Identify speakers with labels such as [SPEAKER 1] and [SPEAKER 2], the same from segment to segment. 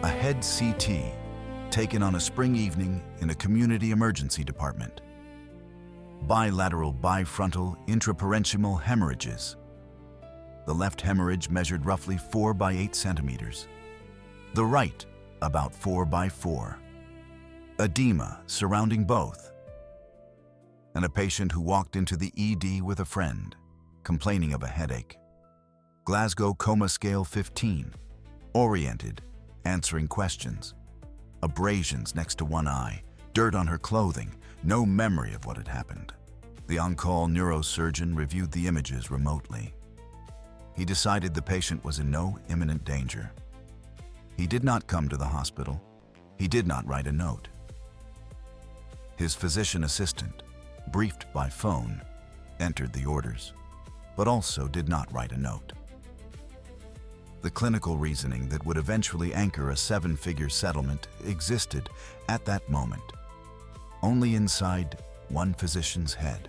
[SPEAKER 1] A head CT taken on a spring evening in a community emergency department. Bilateral bifrontal intraparenchymal hemorrhages. The left hemorrhage measured roughly 4 by 8 centimeters. The right, about 4 by 4. Edema surrounding both. And a patient who walked into the ED with a friend, complaining of a headache. Glasgow Coma Scale 15. Oriented, answering questions. Abrasions next to one eye, dirt on her clothing, no memory of what had happened. The on-call neurosurgeon reviewed the images remotely. He decided the patient was in no imminent danger. He did not come to the hospital. He did not write a note. His physician assistant, briefed by phone, entered the orders, but also did not write a note. The clinical reasoning that would eventually anchor a 7-figure settlement existed at that moment, only inside one physician's head.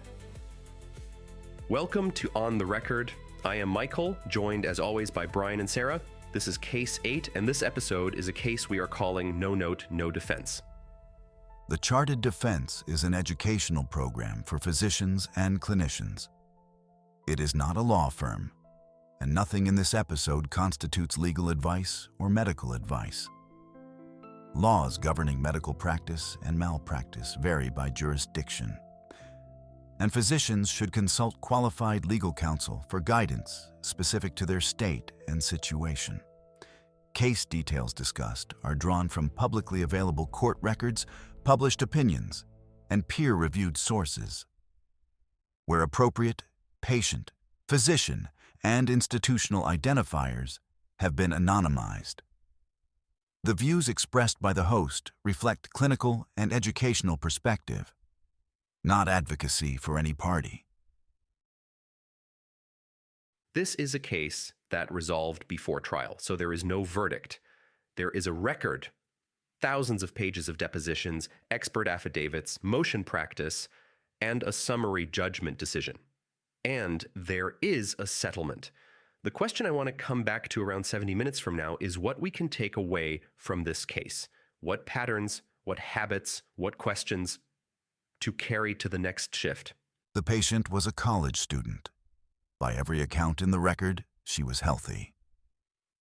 [SPEAKER 2] Welcome to On the Record. I am Michael, joined as always by Brian and Sarah. This is Case 8, and this episode is a case we are calling No Note, No Defense.
[SPEAKER 1] The Charted Defense is an educational program for physicians and clinicians. It is not a law firm, and nothing in this episode constitutes legal advice or medical advice. Laws governing medical practice and malpractice vary by jurisdiction, and physicians should consult qualified legal counsel for guidance specific to their state and situation. Case details discussed are drawn from publicly available court records, published opinions, and peer-reviewed sources. Where appropriate, patient, physician, and institutional identifiers have been anonymized. The views expressed by the host reflect clinical and educational perspective, not advocacy for any party.
[SPEAKER 2] This is a case that resolved before trial, so there is no verdict. There is a record, thousands of pages of depositions, expert affidavits, motion practice, and a summary judgment decision. And there is a settlement. The question I want to come back to around 70 minutes from now is what we can take away from this case. What patterns, what habits, what questions to carry to the next shift.
[SPEAKER 1] The patient was a college student. By every account in the record, she was healthy.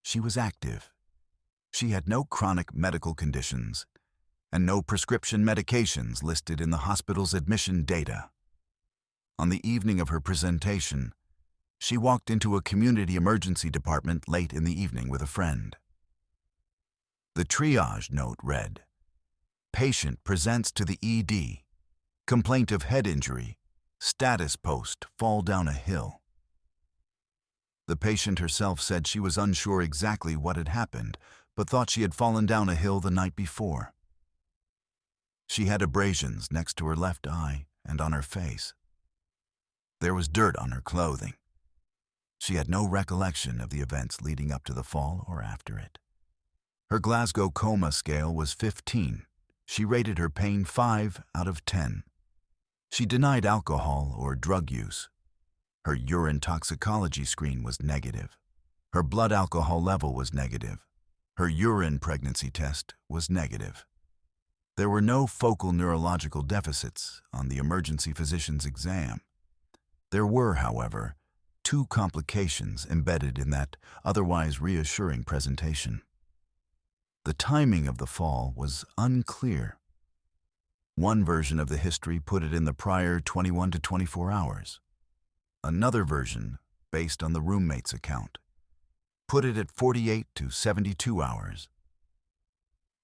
[SPEAKER 1] She was active. She had no chronic medical conditions and no prescription medications listed in the hospital's admission data. On the evening of her presentation, she walked into a community emergency department late in the evening with a friend. The triage note read, "Patient presents to the ED. Complaint of head injury. Status post, fall down a hill." The patient herself said she was unsure exactly what had happened, but thought she had fallen down a hill the night before. She had abrasions next to her left eye and on her face. There was dirt on her clothing. She had no recollection of the events leading up to the fall or after it. Her Glasgow Coma Scale was 15. She rated her pain 5 out of 10. She denied alcohol or drug use. Her urine toxicology screen was negative. Her blood alcohol level was negative. Her urine pregnancy test was negative. There were no focal neurological deficits on the emergency physician's exam. There were, however, 2 complications embedded in that otherwise reassuring presentation. The timing of the fall was unclear. One version of the history put it in the prior 21 to 24 hours. Another version, based on the roommate's account, put it at 48 to 72 hours.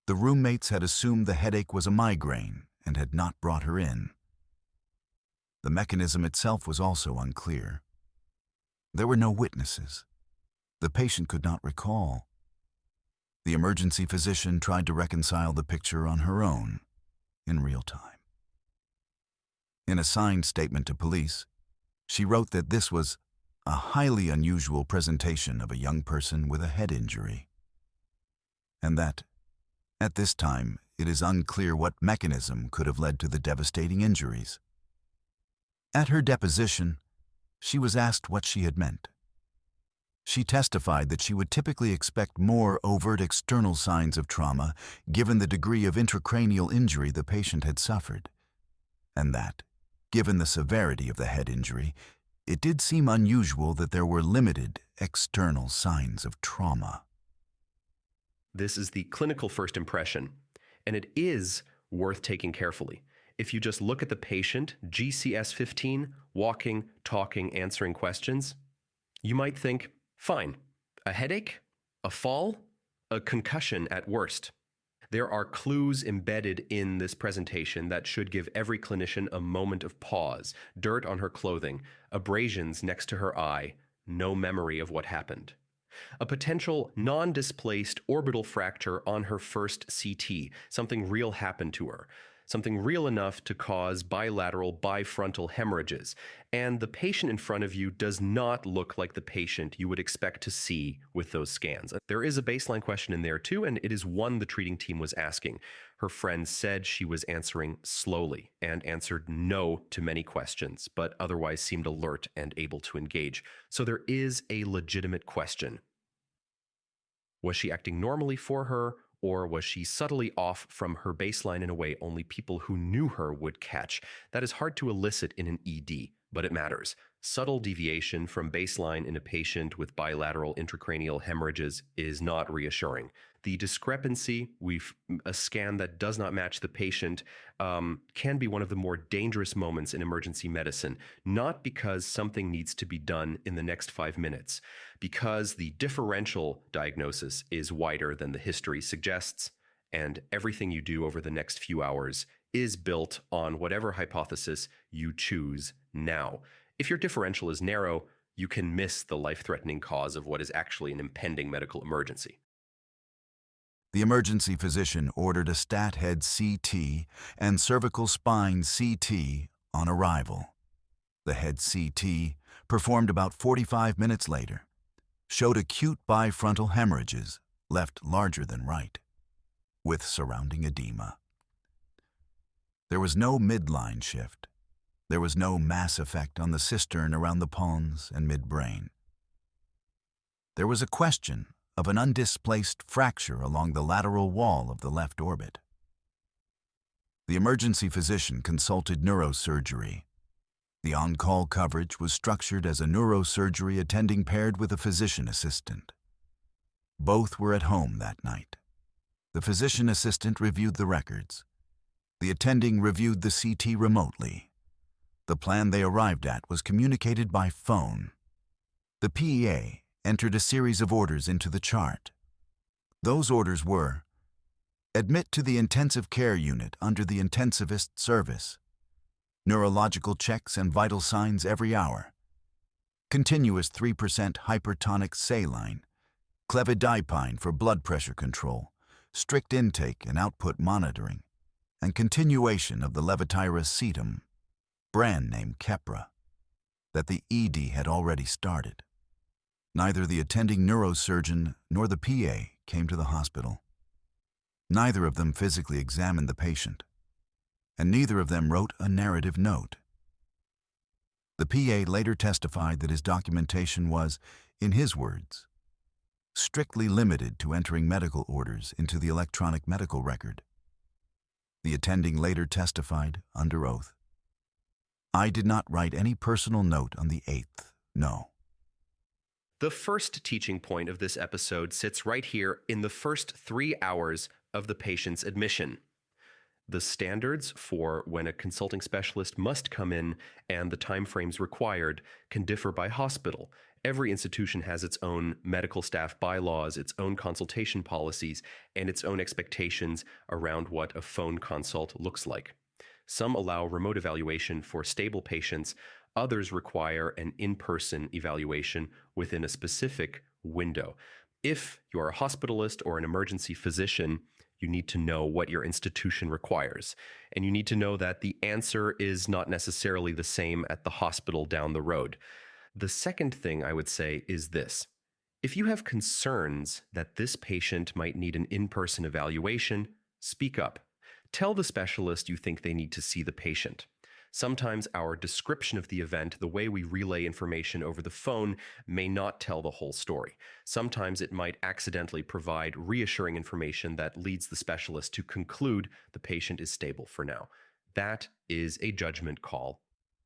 [SPEAKER 1] The roommates had assumed the headache was a migraine and had not brought her in. The mechanism itself was also unclear. There were no witnesses. The patient could not recall. The emergency physician tried to reconcile the picture on her own, in real time. In a signed statement to police, she wrote that this was a highly unusual presentation of a young person with a head injury, and that, at this time, it is unclear what mechanism could have led to the devastating injuries. At her deposition, she was asked what she had meant. She testified that she would typically expect more overt external signs of trauma given the degree of intracranial injury the patient had suffered, and that, given the severity of the head injury, it did seem unusual that there were limited external signs of trauma.
[SPEAKER 2] This is the clinical first impression, and it is worth taking carefully. If you just look at the patient, GCS 15, walking, talking, answering questions, you might think, fine, a headache, a fall, a concussion at worst. There are clues embedded in this presentation that should give every clinician a moment of pause. Dirt on her clothing, abrasions next to her eye, no memory of what happened. A potential non-displaced orbital fracture on her first CT. Something real happened to her. Something real enough to cause bilateral bifrontal hemorrhages. And the patient in front of you does not look like the patient you would expect to see with those scans. There is a baseline question in there too, and it is one the treating team was asking. Her friend said she was answering slowly and answered no to many questions, but otherwise seemed alert and able to engage. So there is a legitimate question. Was she acting normally for her, or was she subtly off from her baseline in a way only people who knew her would catch? That is hard to elicit in an ED, but it matters. Subtle deviation from baseline in a patient with bilateral intracranial hemorrhages is not reassuring. The discrepancy, a scan that does not match the patient, can be one of the more dangerous moments in emergency medicine, not because something needs to be done in the next 5 minutes, because the differential diagnosis is wider than the history suggests, and everything you do over the next few hours is built on whatever hypothesis you choose now. If your differential is narrow, you can miss the life-threatening cause of what is actually an impending medical emergency.
[SPEAKER 1] The emergency physician ordered a stat head CT and cervical spine CT on arrival. The head CT, performed about 45 minutes later, showed acute bifrontal hemorrhages, left larger than right, with surrounding edema. There was no midline shift. There was no mass effect on the cistern around the pons and midbrain. There was a question of an undisplaced fracture along the lateral wall of the left orbit. The emergency physician consulted neurosurgery. The on-call coverage was structured as a neurosurgery attending paired with a physician assistant. Both were at home that night. The physician assistant reviewed the records. The attending reviewed the CT remotely. The plan they arrived at was communicated by phone. The PEA entered a series of orders into the chart. Those orders were: admit to the intensive care unit under the intensivist service, neurological checks and vital signs every hour, continuous 3% hypertonic saline, clevidipine for blood pressure control, strict intake and output monitoring, and continuation of the levetiracetam, brand name Keppra, that the ED had already started. Neither the attending neurosurgeon nor the PA came to the hospital. Neither of them physically examined the patient, and neither of them wrote a narrative note. The PA later testified that his documentation was, in his words, strictly limited to entering medical orders into the electronic medical record. The attending later testified, under oath, I did not write any personal note on the 8th, no.
[SPEAKER 2] The first teaching point of this episode sits right here in the first 3 hours of the patient's admission. The standards for when a consulting specialist must come in and the timeframes required can differ by hospital. Every institution has its own medical staff bylaws, its own consultation policies, and its own expectations around what a phone consult looks like. Some allow remote evaluation for stable patients. Others require an in-person evaluation within a specific window. If you're a hospitalist or an emergency physician, you need to know what your institution requires. And you need to know that the answer is not necessarily the same at the hospital down the road. The second thing I would say is this. If you have concerns that this patient might need an in-person evaluation, speak up. Tell the specialist you think they need to see the patient. Sometimes our description of the event, the way we relay information over the phone, may not tell the whole story. Sometimes it might accidentally provide reassuring information that leads the specialist to conclude the patient is stable for now. That is a judgment call,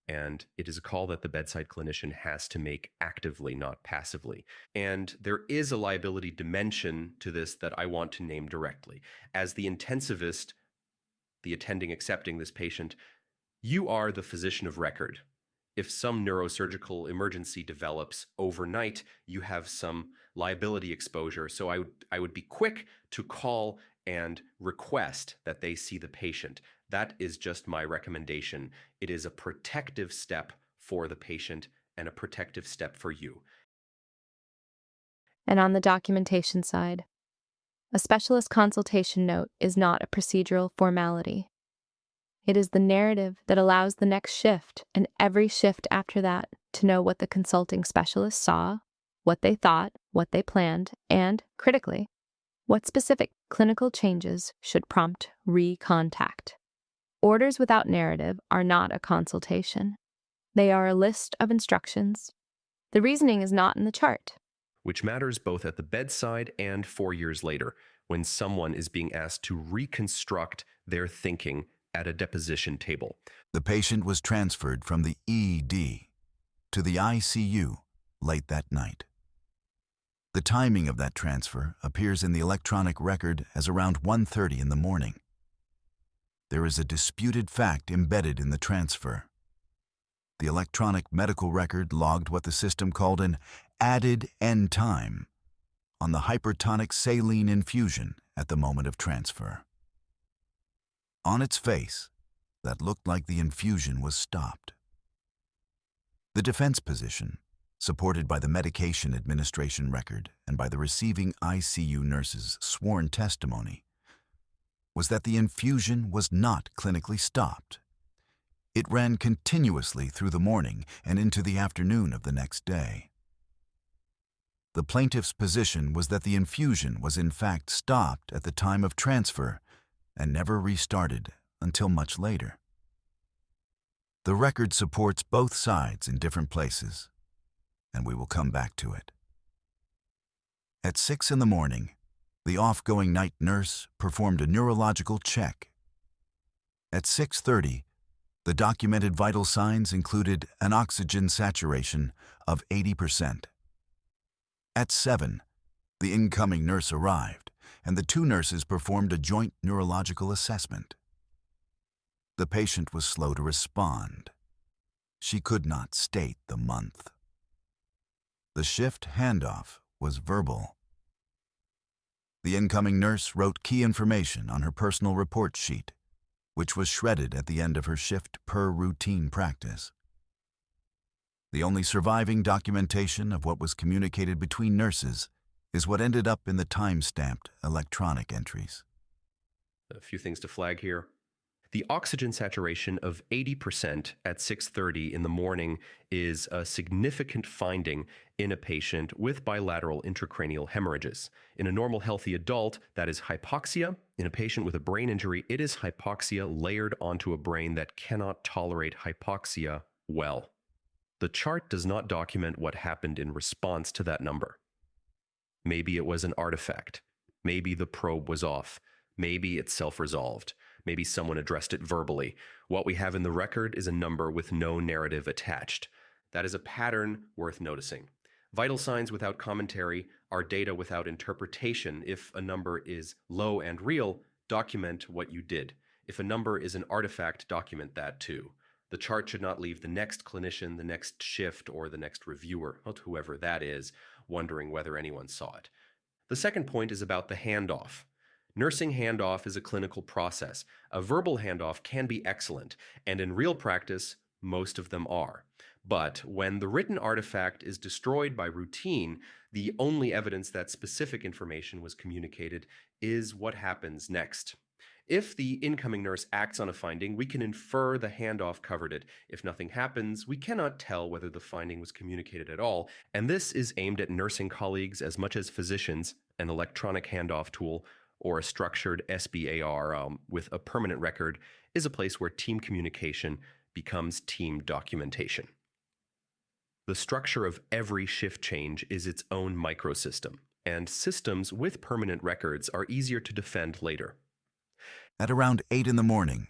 [SPEAKER 2] and it is a call that the bedside clinician has to make actively, not passively. And there is a liability dimension to this that I want to name directly. As the intensivist, the attending accepting this patient, you are the physician of record. If some neurosurgical emergency develops overnight, you have some liability exposure. So I would be quick to call and request that they see the patient. That is just my recommendation. It is a protective step for the patient and a protective step for you.
[SPEAKER 3] And on the documentation side, a specialist consultation note is not a procedural formality. It is the narrative that allows the next shift and every shift after that to know what the consulting specialist saw, what they thought, what they planned, and, critically, what specific clinical changes should prompt recontact. Orders without narrative are not a consultation. They are a list of instructions. The reasoning is not in the chart.
[SPEAKER 2] Which matters both at the bedside and 4 years later, when someone is being asked to reconstruct their thinking at a deposition table.
[SPEAKER 1] The patient was transferred from the ED to the ICU late that night. The timing of that transfer appears in the electronic record as around 1:30 in the morning. There is a disputed fact embedded in the transfer. The electronic medical record logged what the system called an added end time on the hypertonic saline infusion at the moment of transfer. On its face, that looked like the infusion was stopped. The defense position, supported by the medication administration record and by the receiving ICU nurse's sworn testimony, was that the infusion was not clinically stopped. It ran continuously through the morning and into the afternoon of the next day. The plaintiff's position was that the infusion was in fact stopped at the time of transfer and never restarted until much later. The record supports both sides in different places, and we will come back to it. At 6 in the morning, the off-going night nurse performed a neurological check. At 6:30, the documented vital signs included an oxygen saturation of 80%. At 7, the incoming nurse arrived, and the two nurses performed a joint neurological assessment. The patient was slow to respond. She could not state the month. The shift handoff was verbal. The incoming nurse wrote key information on her personal report sheet, which was shredded at the end of her shift per routine practice. The only surviving documentation of what was communicated between nurses is what ended up in the time-stamped electronic entries.
[SPEAKER 2] A few things to flag here. The oxygen saturation of 80% at 6:30 in the morning is a significant finding in a patient with bilateral intracranial hemorrhages. In a normal healthy adult, that is hypoxia. In a patient with a brain injury, it is hypoxia layered onto a brain that cannot tolerate hypoxia well. The chart does not document what happened in response to that number. Maybe it was an artifact. Maybe the probe was off. Maybe it's self-resolved. Maybe someone addressed it verbally. What we have in the record is a number with no narrative attached. That is a pattern worth noticing. Vital signs without commentary are data without interpretation. If a number is low and real, document what you did. If a number is an artifact, document that too. The chart should not leave the next clinician, the next shift, or the next reviewer, whoever that is, wondering whether anyone saw it. The second point is about the handoff. Nursing handoff is a clinical process. A verbal handoff can be excellent, and in real practice, most of them are. But when the written artifact is destroyed by routine, the only evidence that specific information was communicated is what happens next. If the incoming nurse acts on a finding, we can infer the handoff covered it. If nothing happens, we cannot tell whether the finding was communicated at all, and this is aimed at nursing colleagues as much as physicians. An electronic handoff tool or a structured SBAR with a permanent record is a place where team communication becomes team documentation. The structure of every shift change is its own microsystem, and systems with permanent records are easier to defend later.
[SPEAKER 1] At around 8 in the morning,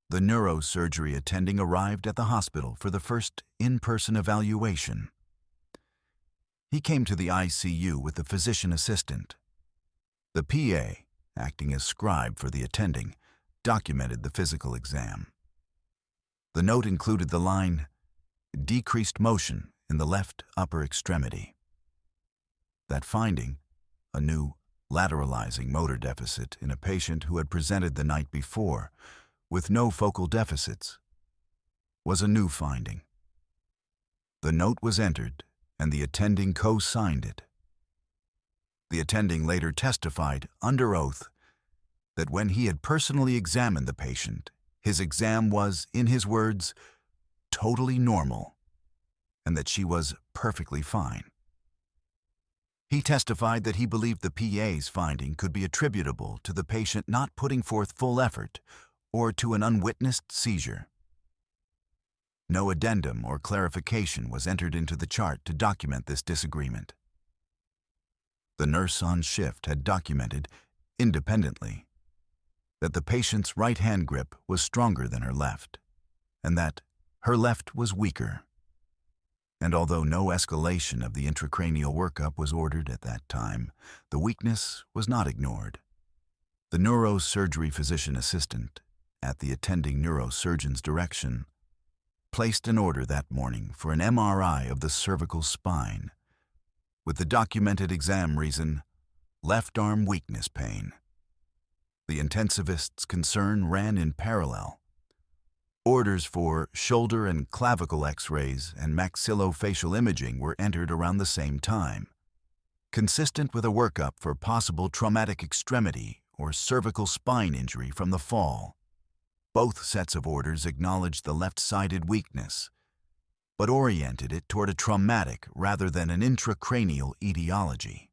[SPEAKER 1] the neurosurgery attending arrived at the hospital for the first in-person evaluation. He came to the ICU with the physician assistant. The PA, acting as scribe for the attending, documented the physical exam. The note included the line, "Decreased motion in the left upper extremity." That finding, a new lateralizing motor deficit in a patient who had presented the night before with no focal deficits, was a new finding. The note was entered and the attending co-signed it. The attending later testified under oath that when he had personally examined the patient, his exam was, in his words, totally normal, and that she was perfectly fine. He testified that he believed the PA's finding could be attributable to the patient not putting forth full effort or to an unwitnessed seizure. No addendum or clarification was entered into the chart to document this disagreement. The nurse on shift had documented, independently, that the patient's right hand grip was stronger than her left, and that her left was weaker. And although no escalation of the intracranial workup was ordered at that time, the weakness was not ignored. The neurosurgery physician assistant, at the attending neurosurgeon's direction, placed an order that morning for an MRI of the cervical spine, with the documented exam reason, left arm weakness pain. The intensivist's concern ran in parallel. Orders for shoulder and clavicle x-rays and maxillofacial imaging were entered around the same time, consistent with a workup for possible traumatic extremity or cervical spine injury from the fall. Both sets of orders acknowledged the left-sided weakness, but oriented it toward a traumatic rather than an intracranial etiology.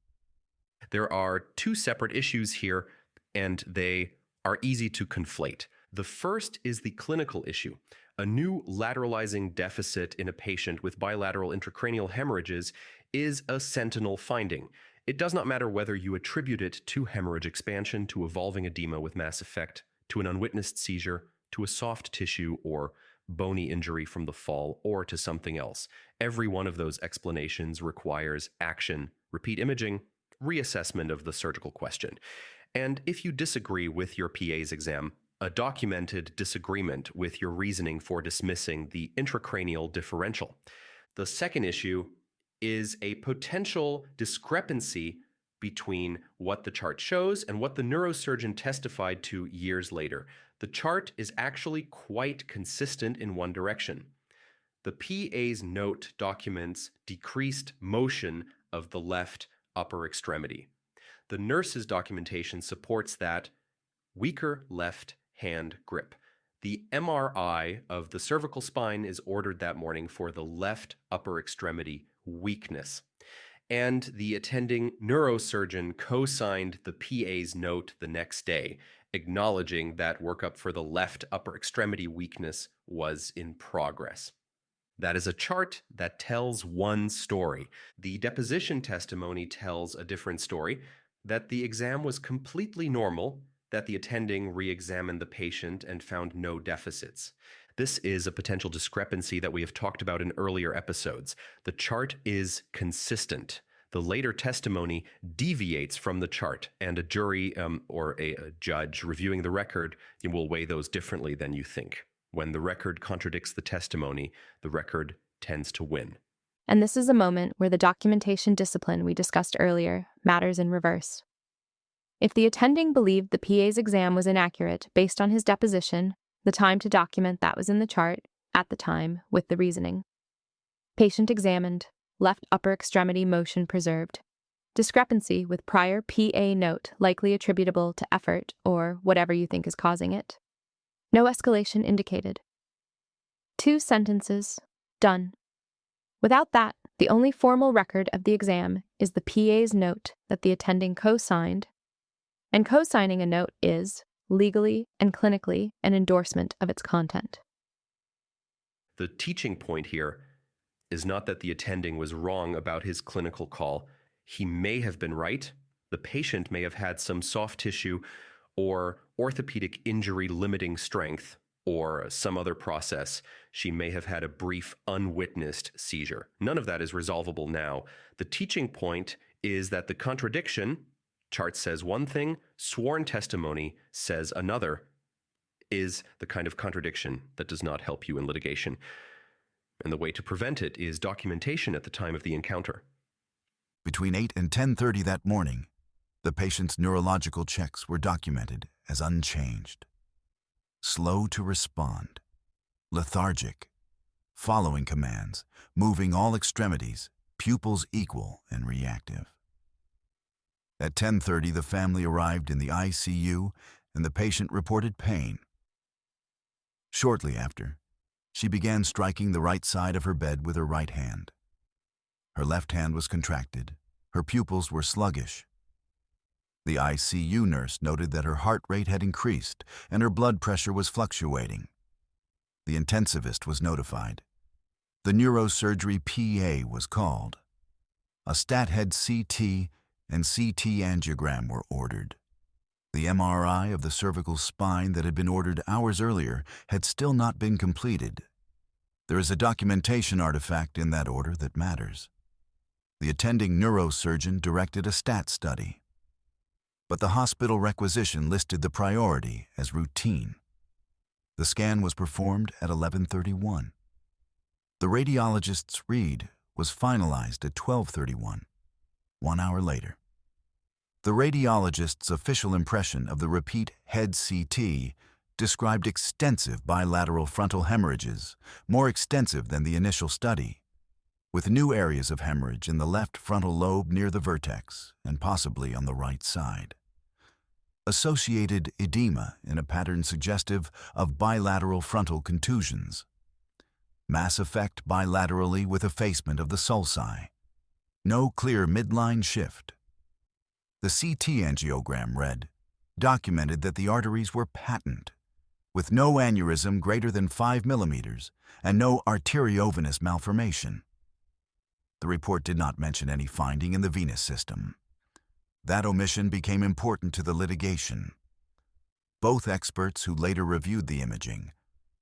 [SPEAKER 2] There are two separate issues here, and they are easy to conflate. The first is the clinical issue. A new lateralizing deficit in a patient with bilateral intracranial hemorrhages is a sentinel finding. It does not matter whether you attribute it to hemorrhage expansion, to evolving edema with mass effect, to an unwitnessed seizure, to a soft tissue or bony injury from the fall, or to something else. Every one of those explanations requires action, repeat imaging, reassessment of the surgical question. And if you disagree with your PA's exam, a documented disagreement with your reasoning for dismissing the intracranial differential. The second issue is a potential discrepancy between what the chart shows and what the neurosurgeon testified to years later. The chart is actually quite consistent in one direction. The PA's note documents decreased motion of the left upper extremity. The nurse's documentation supports that weaker left hand grip. The MRI of the cervical spine is ordered that morning for the left upper extremity weakness. And the attending neurosurgeon co-signed the PA's note the next day, acknowledging that workup for the left upper extremity weakness was in progress. That is a chart that tells one story. The deposition testimony tells a different story, that the exam was completely normal, that the attending re-examined the patient and found no deficits. This is a potential discrepancy that we have talked about in earlier episodes. The chart is consistent. The later testimony deviates from the chart, and a jury or a judge reviewing the record will weigh those differently than you think. When the record contradicts the testimony, the record tends to win.
[SPEAKER 3] And this is a moment where the documentation discipline we discussed earlier matters in reverse. If the attending believed the PA's exam was inaccurate based on his deposition, the time to document that was in the chart, at the time, with the reasoning. Patient examined, left upper extremity motion preserved. Discrepancy with prior PA note likely attributable to effort or whatever you think is causing it. No escalation indicated. 2 sentences, done. Without that, the only formal record of the exam is the PA's note that the attending co-signed, and co-signing a note is, legally and clinically, an endorsement of its content.
[SPEAKER 2] The teaching point here is not that the attending was wrong about his clinical call. He may have been right. The patient may have had some soft tissue or orthopedic injury limiting strength or some other process. She may have had a brief unwitnessed seizure. None of that is resolvable now. The teaching point is that the contradiction, chart says one thing, sworn testimony says another, is the kind of contradiction that does not help you in litigation. And the way to prevent it is documentation at the time of the encounter.
[SPEAKER 1] Between 8 and 10:30 that morning, the patient's neurological checks were documented as unchanged. Slow to respond, lethargic, following commands, moving all extremities, pupils equal and reactive. At 10:30, the family arrived in the ICU and the patient reported pain. Shortly after, she began striking the right side of her bed with her right hand. Her left hand was contracted. Her pupils were sluggish. The ICU nurse noted that her heart rate had increased and her blood pressure was fluctuating. The intensivist was notified. The neurosurgery PA was called. A stat head CT and CT angiogram were ordered. The MRI of the cervical spine that had been ordered hours earlier had still not been completed. There is a documentation artifact in that order that matters. The attending neurosurgeon directed a stat study, but the hospital requisition listed the priority as routine. The scan was performed at 11:31. The radiologist's read was finalized at 12:31, 1 hour later. The radiologist's official impression of the repeat head CT described extensive bilateral frontal hemorrhages, more extensive than the initial study, with new areas of hemorrhage in the left frontal lobe near the vertex and possibly on the right side. Associated edema in a pattern suggestive of bilateral frontal contusions. Mass effect bilaterally with effacement of the sulci. No clear midline shift. The CT angiogram read, documented that the arteries were patent, with no aneurysm greater than 5 millimeters and no arteriovenous malformation. The report did not mention any finding in the venous system. That omission became important to the litigation. Both experts who later reviewed the imaging,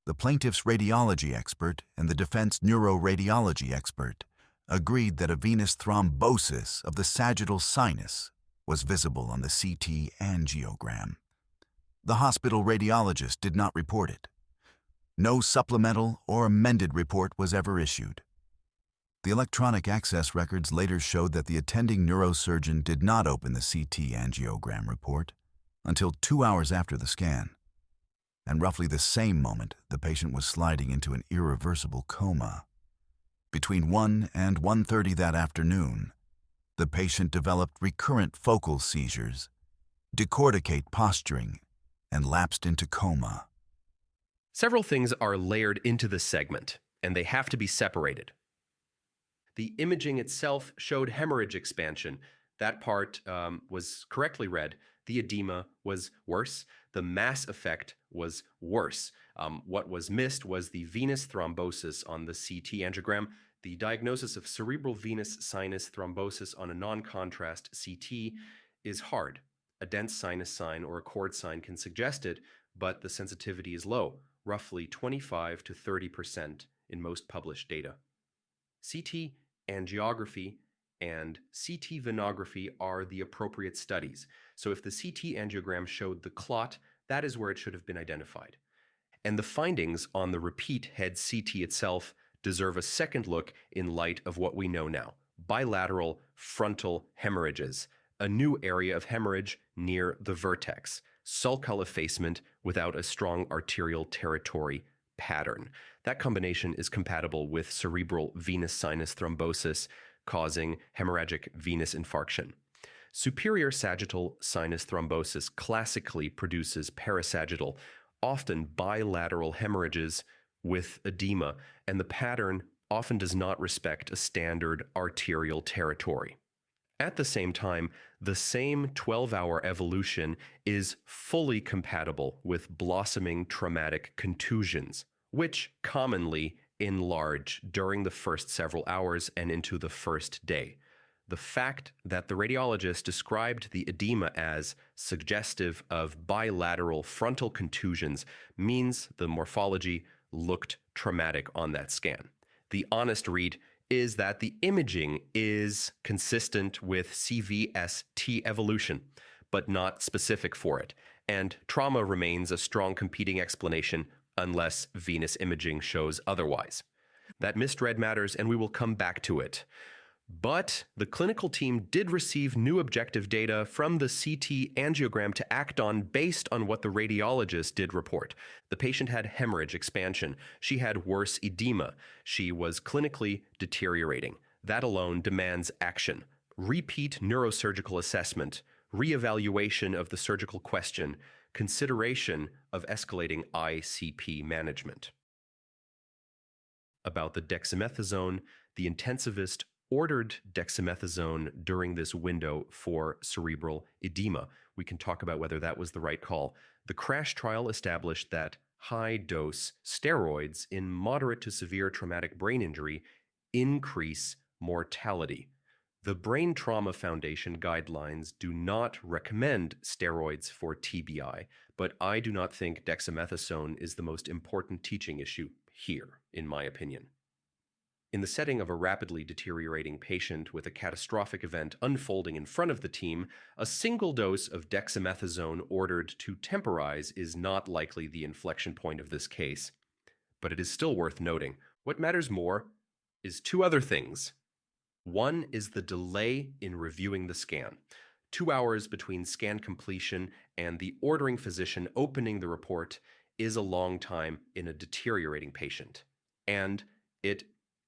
[SPEAKER 1] the plaintiff's radiology expert and the defense neuroradiology expert, agreed that a venous thrombosis of the sagittal sinus was visible on the CT angiogram. The hospital radiologist did not report it. No supplemental or amended report was ever issued. The electronic access records later showed that the attending neurosurgeon did not open the CT angiogram report until 2 hours after the scan, and roughly the same moment the patient was sliding into an irreversible coma. Between 1 and 1:30 that afternoon, the patient developed recurrent focal seizures, decorticate posturing, and lapsed into coma.
[SPEAKER 2] Several things are layered into this segment, and they have to be separated. The imaging itself showed hemorrhage expansion. That part was correctly read. The edema was worse. The mass effect was worse. What was missed was the venous thrombosis on the CT angiogram. The diagnosis of cerebral venous sinus thrombosis on a non-contrast CT is hard. A dense sinus sign or a cord sign can suggest it, but the sensitivity is low, roughly 25 to 30% in most published data. CT angiography and CT venography are the appropriate studies. So if the CT angiogram showed the clot, that is where it should have been identified. And the findings on the repeat head CT itself deserve a second look in light of what we know now. Bilateral frontal hemorrhages, a new area of hemorrhage near the vertex, sulcal effacement without a strong arterial territory pattern. That combination is compatible with cerebral venous sinus thrombosis causing hemorrhagic venous infarction. Superior sagittal sinus thrombosis classically produces parasagittal, often bilateral hemorrhages with edema, and the pattern often does not respect a standard arterial territory. At the same time, the same 12-hour evolution is fully compatible with blossoming traumatic contusions, which commonly enlarge during the first several hours and into the first day. The fact that the radiologist described the edema as suggestive of bilateral frontal contusions means the morphology looked traumatic on that scan. The honest read is that the imaging is consistent with CVST evolution, but not specific for it, and trauma remains a strong competing explanation unless venous imaging shows otherwise. That misread matters, and we will come back to it. But the clinical team did receive new objective data from the CT angiogram to act on based on what the radiologist did report. The patient had hemorrhage expansion. She had worse edema. She was clinically deteriorating. That alone demands action. Repeat neurosurgical assessment, reevaluation of the surgical question, consideration of escalating ICP management. About the dexamethasone, the intensivist ordered dexamethasone during this window for cerebral edema. We can talk about whether that was the right call. The CRASH trial established that high-dose steroids in moderate to severe traumatic brain injury increase mortality. The Brain Trauma Foundation guidelines do not recommend steroids for TBI, but I do not think dexamethasone is the most important teaching issue here, in my opinion. In the setting of a rapidly deteriorating patient with a catastrophic event unfolding in front of the team, a single dose of dexamethasone ordered to temporize is not likely the inflection point of this case. But it is still worth noting. What matters more is two other things. One is the delay in reviewing the scan. 2 hours between scan completion and the ordering physician opening the report is a long time in a deteriorating patient. And it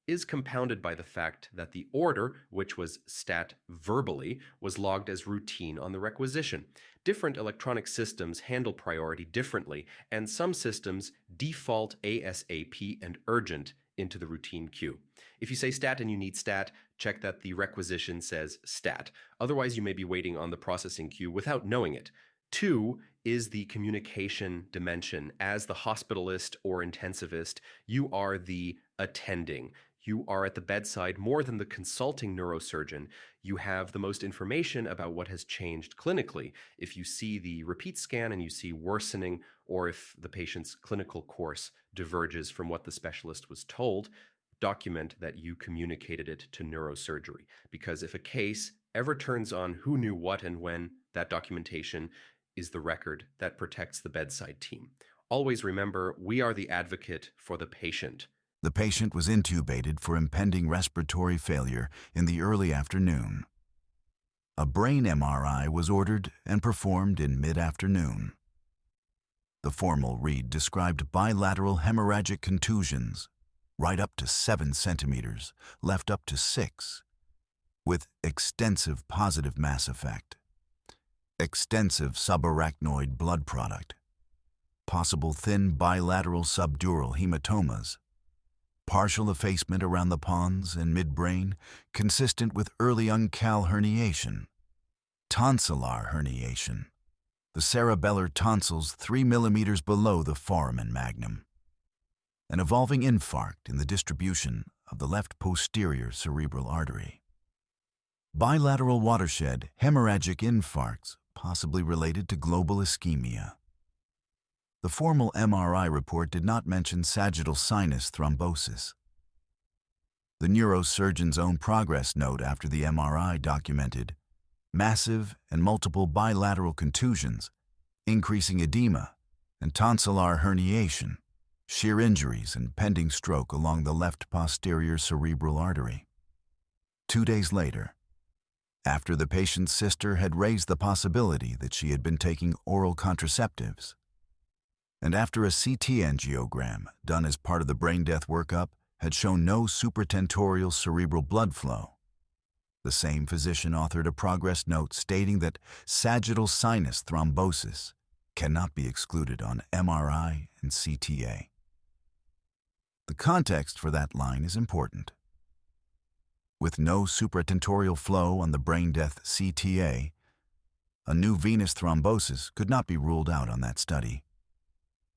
[SPEAKER 2] is compounded by the fact that the order, which was stat verbally, was logged as routine on the requisition. Different electronic systems handle priority differently, and some systems default ASAP and urgent into the routine queue. If you say stat and you need stat, check that the requisition says stat. Otherwise, you may be waiting on the processing queue without knowing it. 2 is the communication dimension. As the hospitalist or intensivist, you are the attending. You are at the bedside more than the consulting neurosurgeon. You have the most information about what has changed clinically. If you see the repeat scan and you see worsening, or if the patient's clinical course diverges from what the specialist was told, document that you communicated it to neurosurgery. Because if a case ever turns on who knew what and when, that documentation is the record that protects the bedside team. Always remember, we are the advocate for the patient.
[SPEAKER 1] The patient was intubated for impending respiratory failure in the early afternoon. A brain MRI was ordered and performed in mid-afternoon. The formal read described bilateral hemorrhagic contusions, right up to 7 centimeters, left up to 6, with extensive positive mass effect, extensive subarachnoid blood product, possible thin bilateral subdural hematomas, partial effacement around the pons and midbrain, consistent with early uncal herniation, tonsillar herniation, the cerebellar tonsils 3 millimeters below the foramen magnum, an evolving infarct in the distribution of the left posterior cerebral artery. Bilateral watershed hemorrhagic infarcts, possibly related to global ischemia. The formal MRI report did not mention sagittal sinus thrombosis. The neurosurgeon's own progress note after the MRI documented massive and multiple bilateral contusions, increasing edema, and tonsillar herniation, shear injuries and pending stroke along the left posterior cerebral artery. 2 days later, after the patient's sister had raised the possibility that she had been taking oral contraceptives, and after a CT angiogram done as part of the brain death workup had shown no supratentorial cerebral blood flow, the same physician authored a progress note stating that sagittal sinus thrombosis cannot be excluded on MRI and CTA. The context for that line is important. With no supratentorial flow on the brain death CTA, a new venous thrombosis could not be ruled out on that study.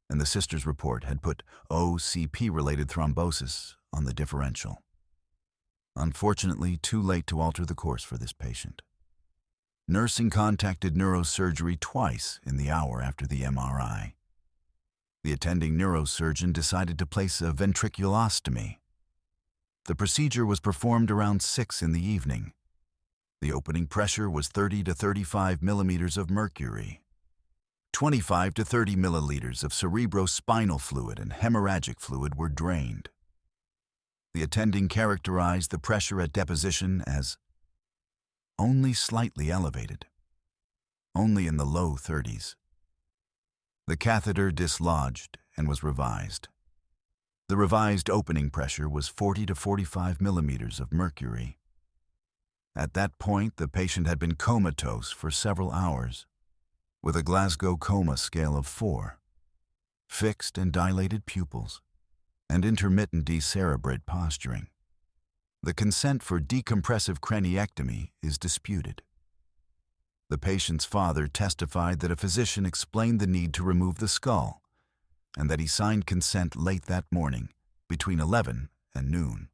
[SPEAKER 1] and the sister's report had put OCP-related thrombosis on the differential. Unfortunately, too late to alter the course for this patient. Nursing contacted neurosurgery twice in the hour after the MRI. The attending neurosurgeon decided to place a ventriculostomy. The procedure was performed around 6 in the evening. The opening pressure was 30 to 35 millimeters of mercury. 25 to 30 milliliters of cerebrospinal fluid and hemorrhagic fluid were drained. The attending characterized the pressure at deposition as only slightly elevated, only in the low 30s. The catheter dislodged and was revised. The revised opening pressure was 40 to 45 millimeters of mercury. At that point, the patient had been comatose for several hours, with a Glasgow Coma Scale of 4, fixed and dilated pupils, and intermittent decerebrate posturing. The consent for decompressive craniectomy is disputed. The patient's father testified that a physician explained the need to remove the skull and that he signed consent late that morning, between 11 and noon.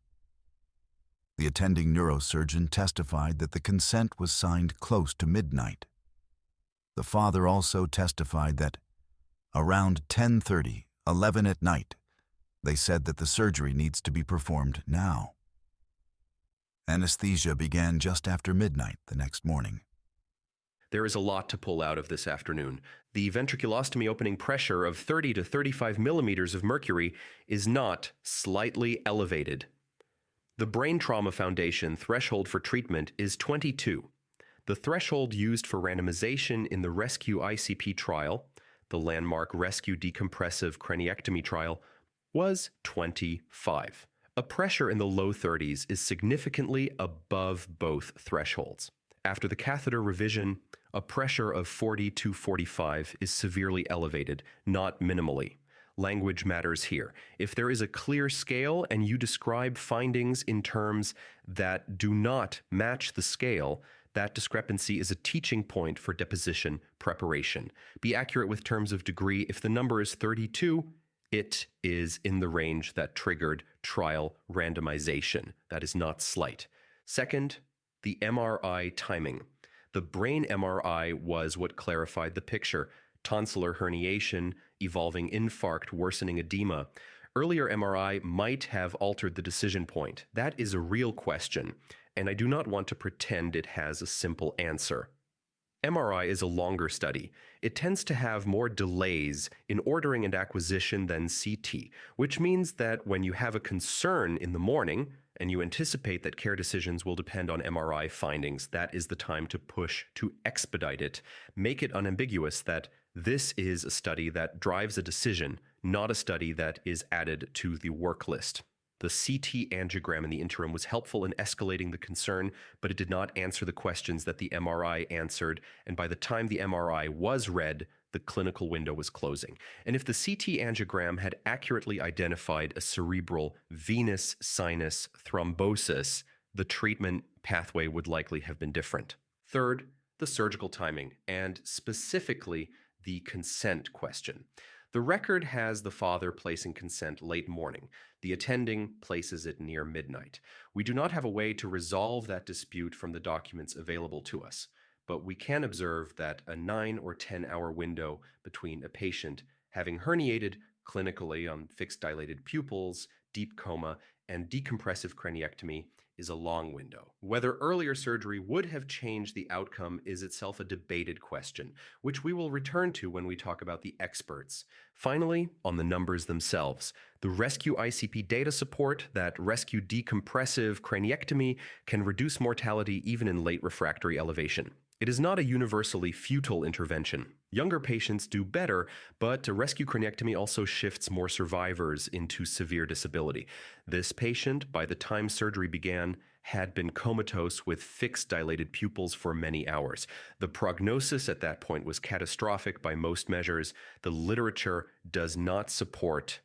[SPEAKER 1] The attending neurosurgeon testified that the consent was signed close to midnight. The father also testified that around 10:30, 11 at night, they said that the surgery needs to be performed now. Anesthesia began just after midnight the next morning.
[SPEAKER 2] There is a lot to pull out of this afternoon. The ventriculostomy opening pressure of 30 to 35 millimeters of mercury is not slightly elevated. The Brain Trauma Foundation threshold for treatment is 22. The threshold used for randomization in the Rescue ICP trial, the landmark Rescue Decompressive Craniectomy trial, was 25. A pressure in the low 30s is significantly above both thresholds. After the catheter revision, a pressure of 40 to 45 is severely elevated, not minimally. Language matters here. If there is a clear scale and you describe findings in terms that do not match the scale, that discrepancy is a teaching point for deposition preparation. Be accurate with terms of degree. If the number is 32, it is in the range that triggered trial randomization. That is not slight. Second, the MRI timing. The brain MRI was what clarified the picture. Tonsillar herniation, evolving infarct, worsening edema. Earlier MRI might have altered the decision point. That is a real question, and I do not want to pretend it has a simple answer. MRI is a longer study. It tends to have more delays in ordering and acquisition than CT, which means that when you have a concern in the morning and you anticipate that care decisions will depend on MRI findings, that is the time to push to expedite it. Make it unambiguous that this is a study that drives a decision, not a study that is added to the work list. The CT angiogram in the interim was helpful in escalating the concern, but it did not answer the questions that the MRI answered, and by the time the MRI was read, the clinical window was closing. And if the CT angiogram had accurately identified a cerebral venous sinus thrombosis, the treatment pathway would likely have been different. Third, the surgical timing, and specifically the consent question. The record has the father placing consent late morning. The attending places it near midnight. We do not have a way to resolve that dispute from the documents available to us, but we can observe that a 9 or 10-hour window between a patient having herniated clinically on fixed dilated pupils, deep coma, and decompressive craniectomy is a long window. Whether earlier surgery would have changed the outcome is itself a debated question, which we will return to when we talk about the experts. Finally, on the numbers themselves, the Rescue ICP data support that rescue decompressive craniectomy can reduce mortality even in late refractory elevation. It is not a universally futile intervention. Younger patients do better, but a rescue craniectomy also shifts more survivors into severe disability. This patient, by the time surgery began, had been comatose with fixed dilated pupils for many hours. The prognosis at that point was catastrophic by most measures. The literature does not support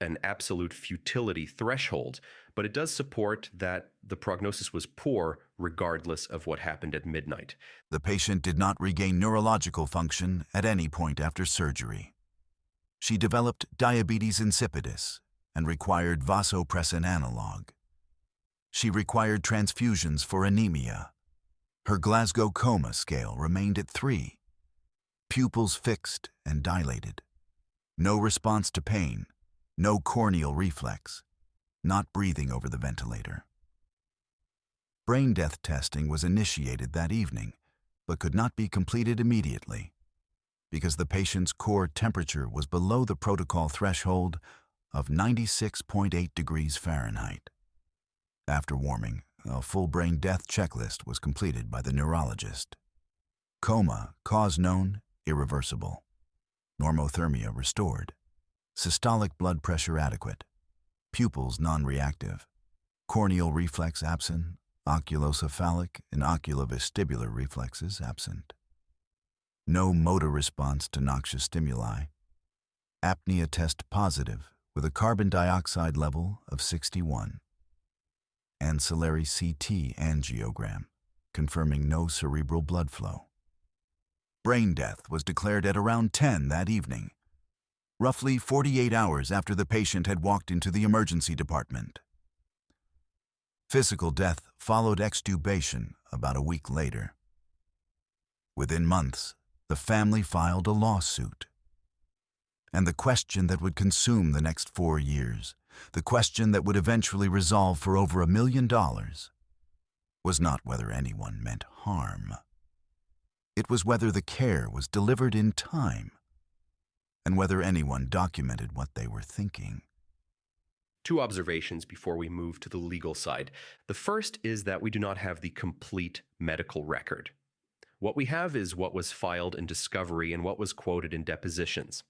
[SPEAKER 2] an absolute futility threshold, but it does support that the prognosis was poor regardless of what happened at midnight.
[SPEAKER 1] The patient did not regain neurological function at any point after surgery. She developed diabetes insipidus and required vasopressin analog. She required transfusions for anemia. Her Glasgow Coma scale remained at 3. Pupils fixed and dilated. No response to pain. No corneal reflex. Not breathing over the ventilator. Brain death testing was initiated that evening, but could not be completed immediately because the patient's core temperature was below the protocol threshold of 96.8 degrees Fahrenheit. After warming, a full brain death checklist was completed by the neurologist. Coma, cause known, irreversible. Normothermia restored. Systolic blood pressure adequate. Pupils non-reactive. Corneal reflex absent. Oculocephalic and oculovestibular reflexes absent. No motor response to noxious stimuli. Apnea test positive with a carbon dioxide level of 61. Ancillary CT angiogram confirming no cerebral blood flow. Brain death was declared at around 10 that evening, roughly 48 hours after the patient had walked into the emergency department. Physical death followed extubation about a week later. Within months, the family filed a lawsuit. And the question that would consume the next 4 years, the question that would eventually resolve for over $1 million, was not whether anyone meant harm. It was whether the care was delivered in time, and whether anyone documented what they were thinking.
[SPEAKER 2] 2 observations before we move to the legal side. The first is that we do not have the complete medical record. What we have is what was filed in discovery and what was quoted in depositions.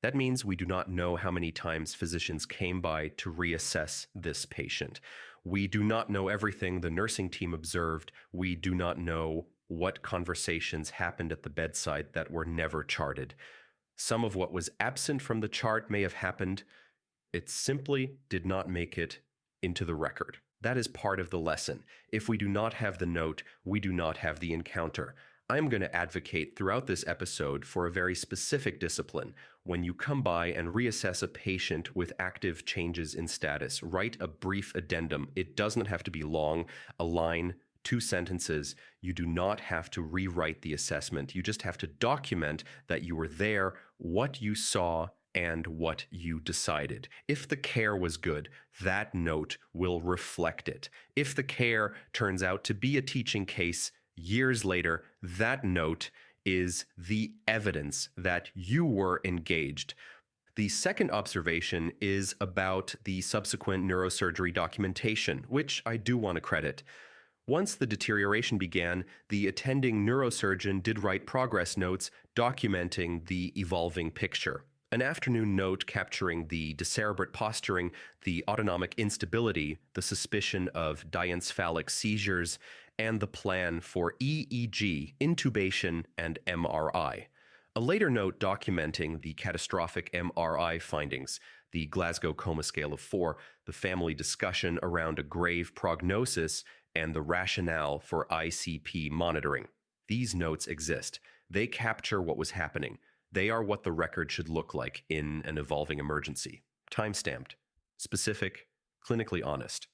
[SPEAKER 2] That means we do not know how many times physicians came by to reassess this patient. We do not know everything the nursing team observed. We do not know what conversations happened at the bedside that were never charted. Some of what was absent from the chart may have happened. It simply did not make it into the record. That is part of the lesson. If we do not have the note, we do not have the encounter. I'm going to advocate throughout this episode for a very specific discipline. When you come by and reassess a patient with active changes in status, write a brief addendum. It does not have to be long, a line, 2 sentences. You do not have to rewrite the assessment. You just have to document that you were there, what you saw, and what you decided. If the care was good, that note will reflect it. If the care turns out to be a teaching case years later, that note is the evidence that you were engaged. The second observation is about the subsequent neurosurgery documentation, which I do want to credit. Once the deterioration began, the attending neurosurgeon did write progress notes documenting the evolving picture. An afternoon note capturing the decerebrate posturing, the autonomic instability, the suspicion of diencephalic seizures, and the plan for EEG, intubation, and MRI. A later note documenting the catastrophic MRI findings, the Glasgow Coma scale of 4, the family discussion around a grave prognosis, and the rationale for ICP monitoring. These notes exist. They capture what was happening. They are what the record should look like in an evolving emergency. Time-stamped, specific, clinically honest.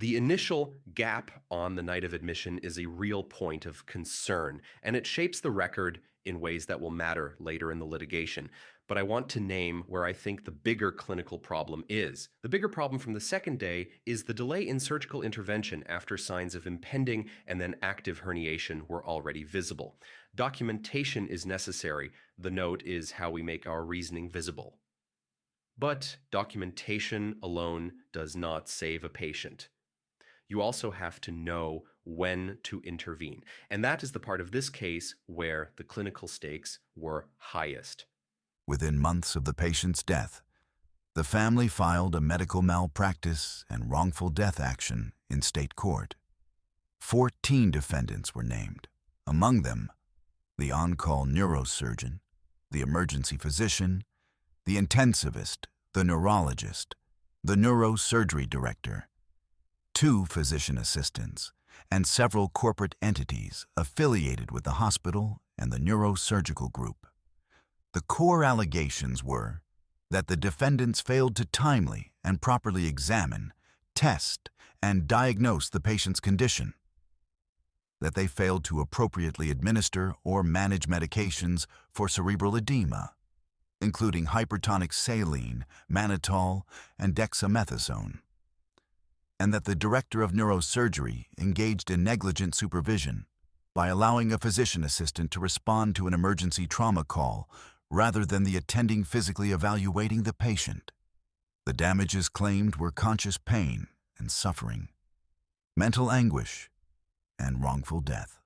[SPEAKER 2] The initial gap on the night of admission is a real point of concern, and it shapes the record in ways that will matter later in the litigation. But I want to name where I think the bigger clinical problem is. The bigger problem from the second day is the delay in surgical intervention after signs of impending and then active herniation were already visible. Documentation is necessary. The note is how we make our reasoning visible. But documentation alone does not save a patient. You also have to know when to intervene. And that is the part of this case where the clinical stakes were highest.
[SPEAKER 1] Within months of the patient's death, the family filed a medical malpractice and wrongful death action in state court. 14 defendants were named, among them the on-call neurosurgeon, the emergency physician, the intensivist, the neurologist, the neurosurgery director, 2 physician assistants, and several corporate entities affiliated with the hospital and the neurosurgical group. The core allegations were that the defendants failed to timely and properly examine, test, and diagnose the patient's condition, that they failed to appropriately administer or manage medications for cerebral edema, including hypertonic saline, mannitol, and dexamethasone, and that the director of neurosurgery engaged in negligent supervision by allowing a physician assistant to respond to an emergency trauma call rather than the attending physically evaluating the patient. The damages claimed were conscious pain and suffering, mental anguish, and wrongful death.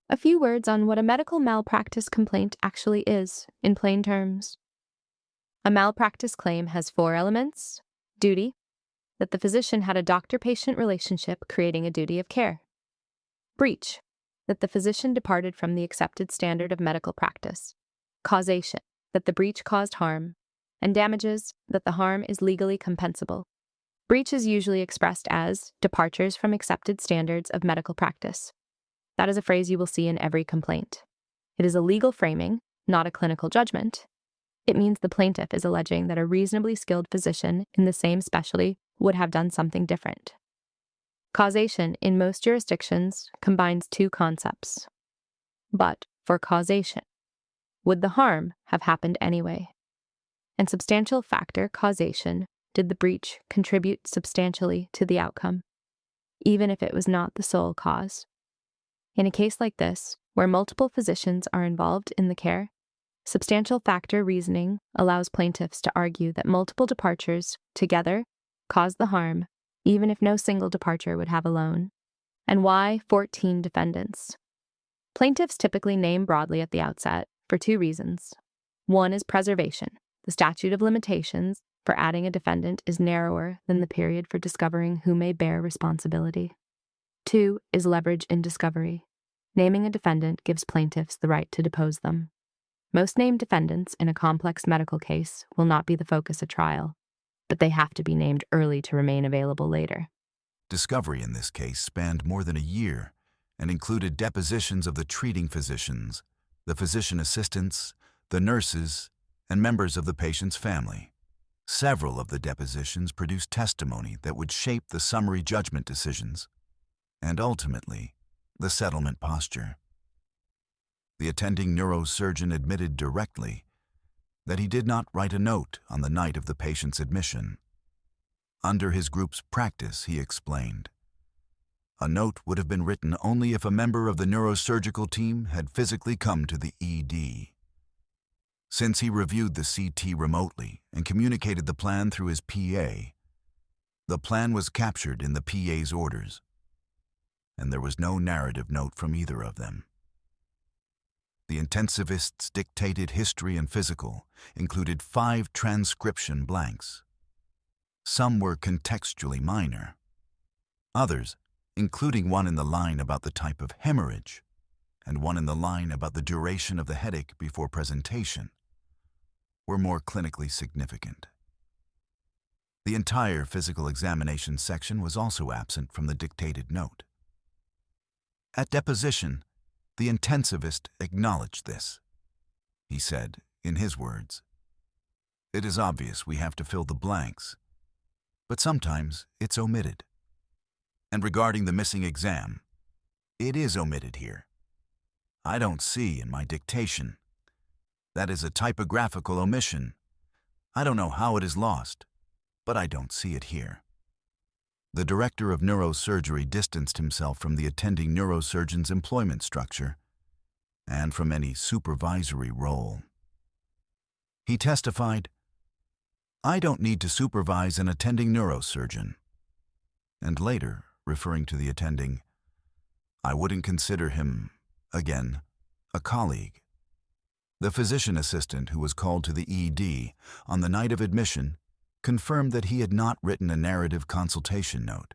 [SPEAKER 3] A few words on what a medical malpractice complaint actually is, in plain terms. A malpractice claim has 4 elements: duty, that the physician had a doctor-patient relationship creating a duty of care; breach, that the physician departed from the accepted standard of medical practice; causation, that the breach caused harm; and damages, that the harm is legally compensable. Breach is usually expressed as departures from accepted standards of medical practice. That is a phrase you will see in every complaint. It is a legal framing, not a clinical judgment. It means the plaintiff is alleging that a reasonably skilled physician in the same specialty would have done something different. Causation, in most jurisdictions, combines 2 concepts. But for causation, would the harm have happened anyway? And substantial factor causation, did the breach contribute substantially to the outcome, even if it was not the sole cause? In a case like this, where multiple physicians are involved in the care, substantial factor reasoning allows plaintiffs to argue that multiple departures together cause the harm, even if no single departure would have alone. And why 14 defendants? Plaintiffs typically name broadly at the outset for 2 reasons. One is preservation. The statute of limitations for adding a defendant is narrower than the period for discovering who may bear responsibility. 2 is leverage in discovery. Naming a defendant gives plaintiffs the right to depose them. Most named defendants in a complex medical case will not be the focus at trial, but they have to be named early to remain available later.
[SPEAKER 1] Discovery in this case spanned more than a year and included depositions of the treating physicians, the physician assistants, the nurses, and members of the patient's family. Several of the depositions produced testimony that would shape the summary judgment decisions and ultimately the settlement posture. The attending neurosurgeon admitted directly that he did not write a note on the night of the patient's admission. Under his group's practice, he explained, a note would have been written only if a member of the neurosurgical team had physically come to the ED. Since he reviewed the CT remotely and communicated the plan through his PA, the plan was captured in the PA's orders, and there was no narrative note from either of them. The intensivists' dictated history and physical included 5 transcription blanks. Some were contextually minor. Others, including one in the line about the type of hemorrhage and one in the line about the duration of the headache before presentation, were more clinically significant. The entire physical examination section was also absent from the dictated note. At deposition, the intensivist acknowledged this. He said, in his words, "It is obvious we have to fill the blanks, but sometimes it's omitted. And regarding the missing exam, it is omitted here. I don't see in my dictation. That is a typographical omission. I don't know how it is lost, but I don't see it here." The director of neurosurgery distanced himself from the attending neurosurgeon's employment structure and from any supervisory role. He testified, "I don't need to supervise an attending neurosurgeon." And later, referring to the attending, "I wouldn't consider him, again, a colleague." The physician assistant who was called to the ED on the night of admission confirmed that he had not written a narrative consultation note.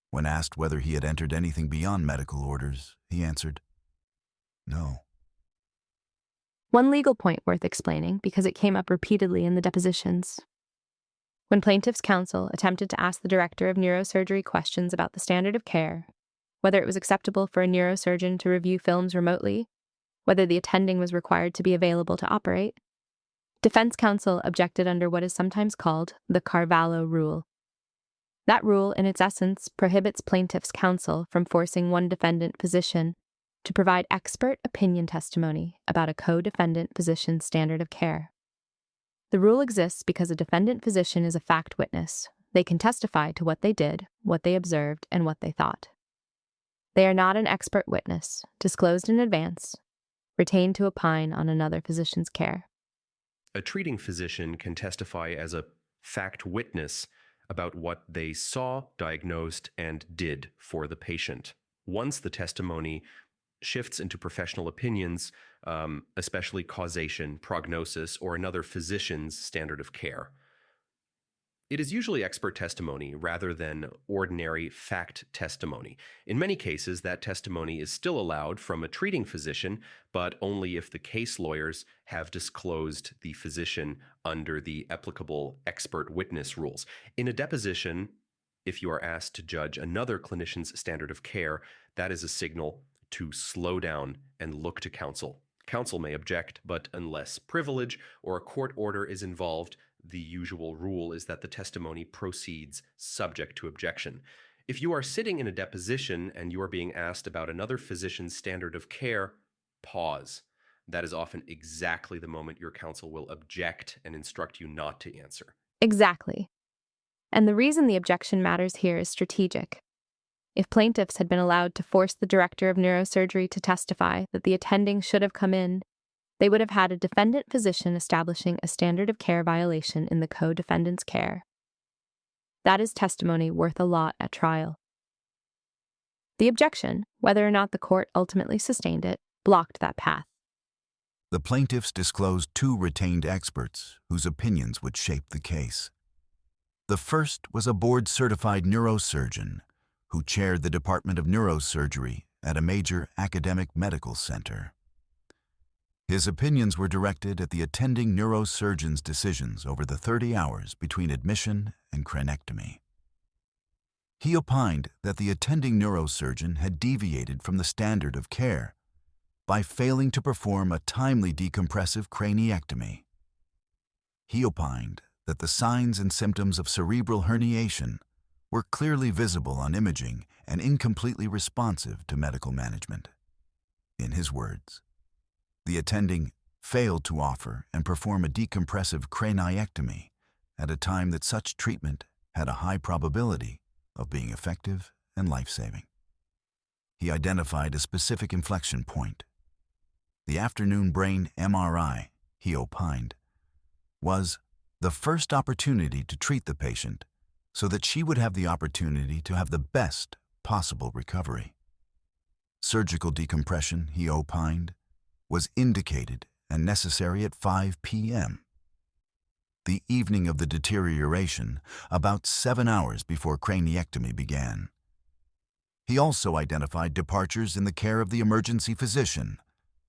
[SPEAKER 1] When asked whether he had entered anything beyond medical orders, he answered, "No."
[SPEAKER 3] One legal point worth explaining because it came up repeatedly in the depositions. When plaintiff's counsel attempted to ask the director of neurosurgery questions about the standard of care, whether it was acceptable for a neurosurgeon to review films remotely, whether the attending was required to be available to operate, Defense counsel objected under what is sometimes called the Carvalho rule. That rule, in its essence, prohibits plaintiff's counsel from forcing one defendant physician to provide expert opinion testimony about a co-defendant physician's standard of care. The rule exists because a defendant physician is a fact witness. They can testify to what they did, what they observed, and what they thought. They are not an expert witness, disclosed in advance, retained to opine on another physician's care.
[SPEAKER 2] A treating physician can testify as a fact witness about what they saw, diagnosed, and did for the patient. Once the testimony shifts into professional opinions, especially causation, prognosis, or another physician's standard of care, it is usually expert testimony rather than ordinary fact testimony. In many cases, that testimony is still allowed from a treating physician, but only if the case lawyers have disclosed the physician under the applicable expert witness rules. In a deposition, if you are asked to judge another clinician's standard of care, that is a signal to slow down and look to counsel. Counsel may object, but unless privilege or a court order is involved, the usual rule is that the testimony proceeds subject to objection. If you are sitting in a deposition and you are being asked about another physician's standard of care, pause. That is often exactly the moment your counsel will object and instruct you not to answer.
[SPEAKER 3] Exactly. And the reason the objection matters here is strategic. If plaintiffs had been allowed to force the director of neurosurgery to testify that the attending should have come in, they would have had a defendant physician establishing a standard of care violation in the co-defendant's care. That is testimony worth a lot at trial. The objection, whether or not the court ultimately sustained it, blocked that path.
[SPEAKER 1] The plaintiffs disclosed 2 retained experts whose opinions would shape the case. The first was a board-certified neurosurgeon who chaired the Department of Neurosurgery at a major academic medical center. His opinions were directed at the attending neurosurgeon's decisions over the 30 hours between admission and cranectomy. He opined that the attending neurosurgeon had deviated from the standard of care by failing to perform a timely decompressive craniectomy. He opined that the signs and symptoms of cerebral herniation were clearly visible on imaging and incompletely responsive to medical management. In his words, the attending failed to offer and perform a decompressive craniectomy at a time that such treatment had a high probability of being effective and life-saving. He identified a specific inflection point. The afternoon brain MRI, he opined, was the first opportunity to treat the patient so that she would have the opportunity to have the best possible recovery. Surgical decompression, he opined, was indicated and necessary at 5 p.m. The evening of the deterioration, about 7 hours before craniectomy began. He also identified departures in the care of the emergency physician,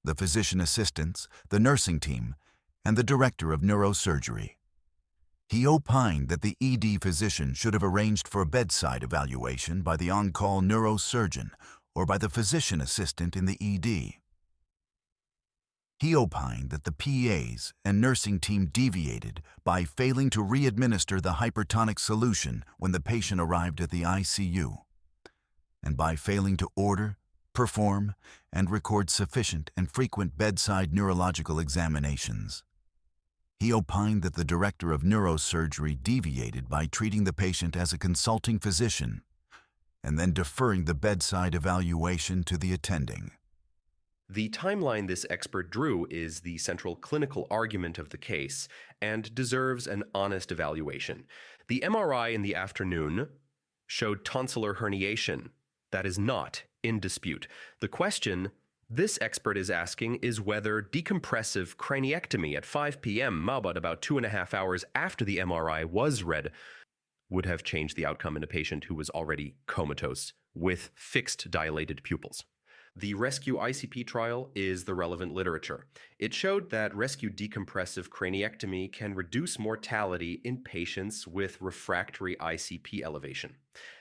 [SPEAKER 1] the physician assistants, the nursing team, and the director of neurosurgery. He opined that the ED physician should have arranged for a bedside evaluation by the on-call neurosurgeon or by the physician assistant in the ED. He opined that the PAs and nursing team deviated by failing to re-administer the hypertonic solution when the patient arrived at the ICU, and by failing to order, perform, and record sufficient and frequent bedside neurological examinations. He opined that the director of neurosurgery deviated by treating the patient as a consulting physician and then deferring the bedside evaluation to the attending.
[SPEAKER 2] The timeline this expert drew is the central clinical argument of the case and deserves an honest evaluation. The MRI in the afternoon showed tonsillar herniation. That is not in dispute. The question this expert is asking is whether decompressive craniectomy at 5 p.m., but about 2.5 hours after the MRI was read, would have changed the outcome in a patient who was already comatose with fixed dilated pupils. The rescue ICP trial is the relevant literature. It showed that rescue decompressive craniectomy can reduce mortality in patients with refractory ICP elevation.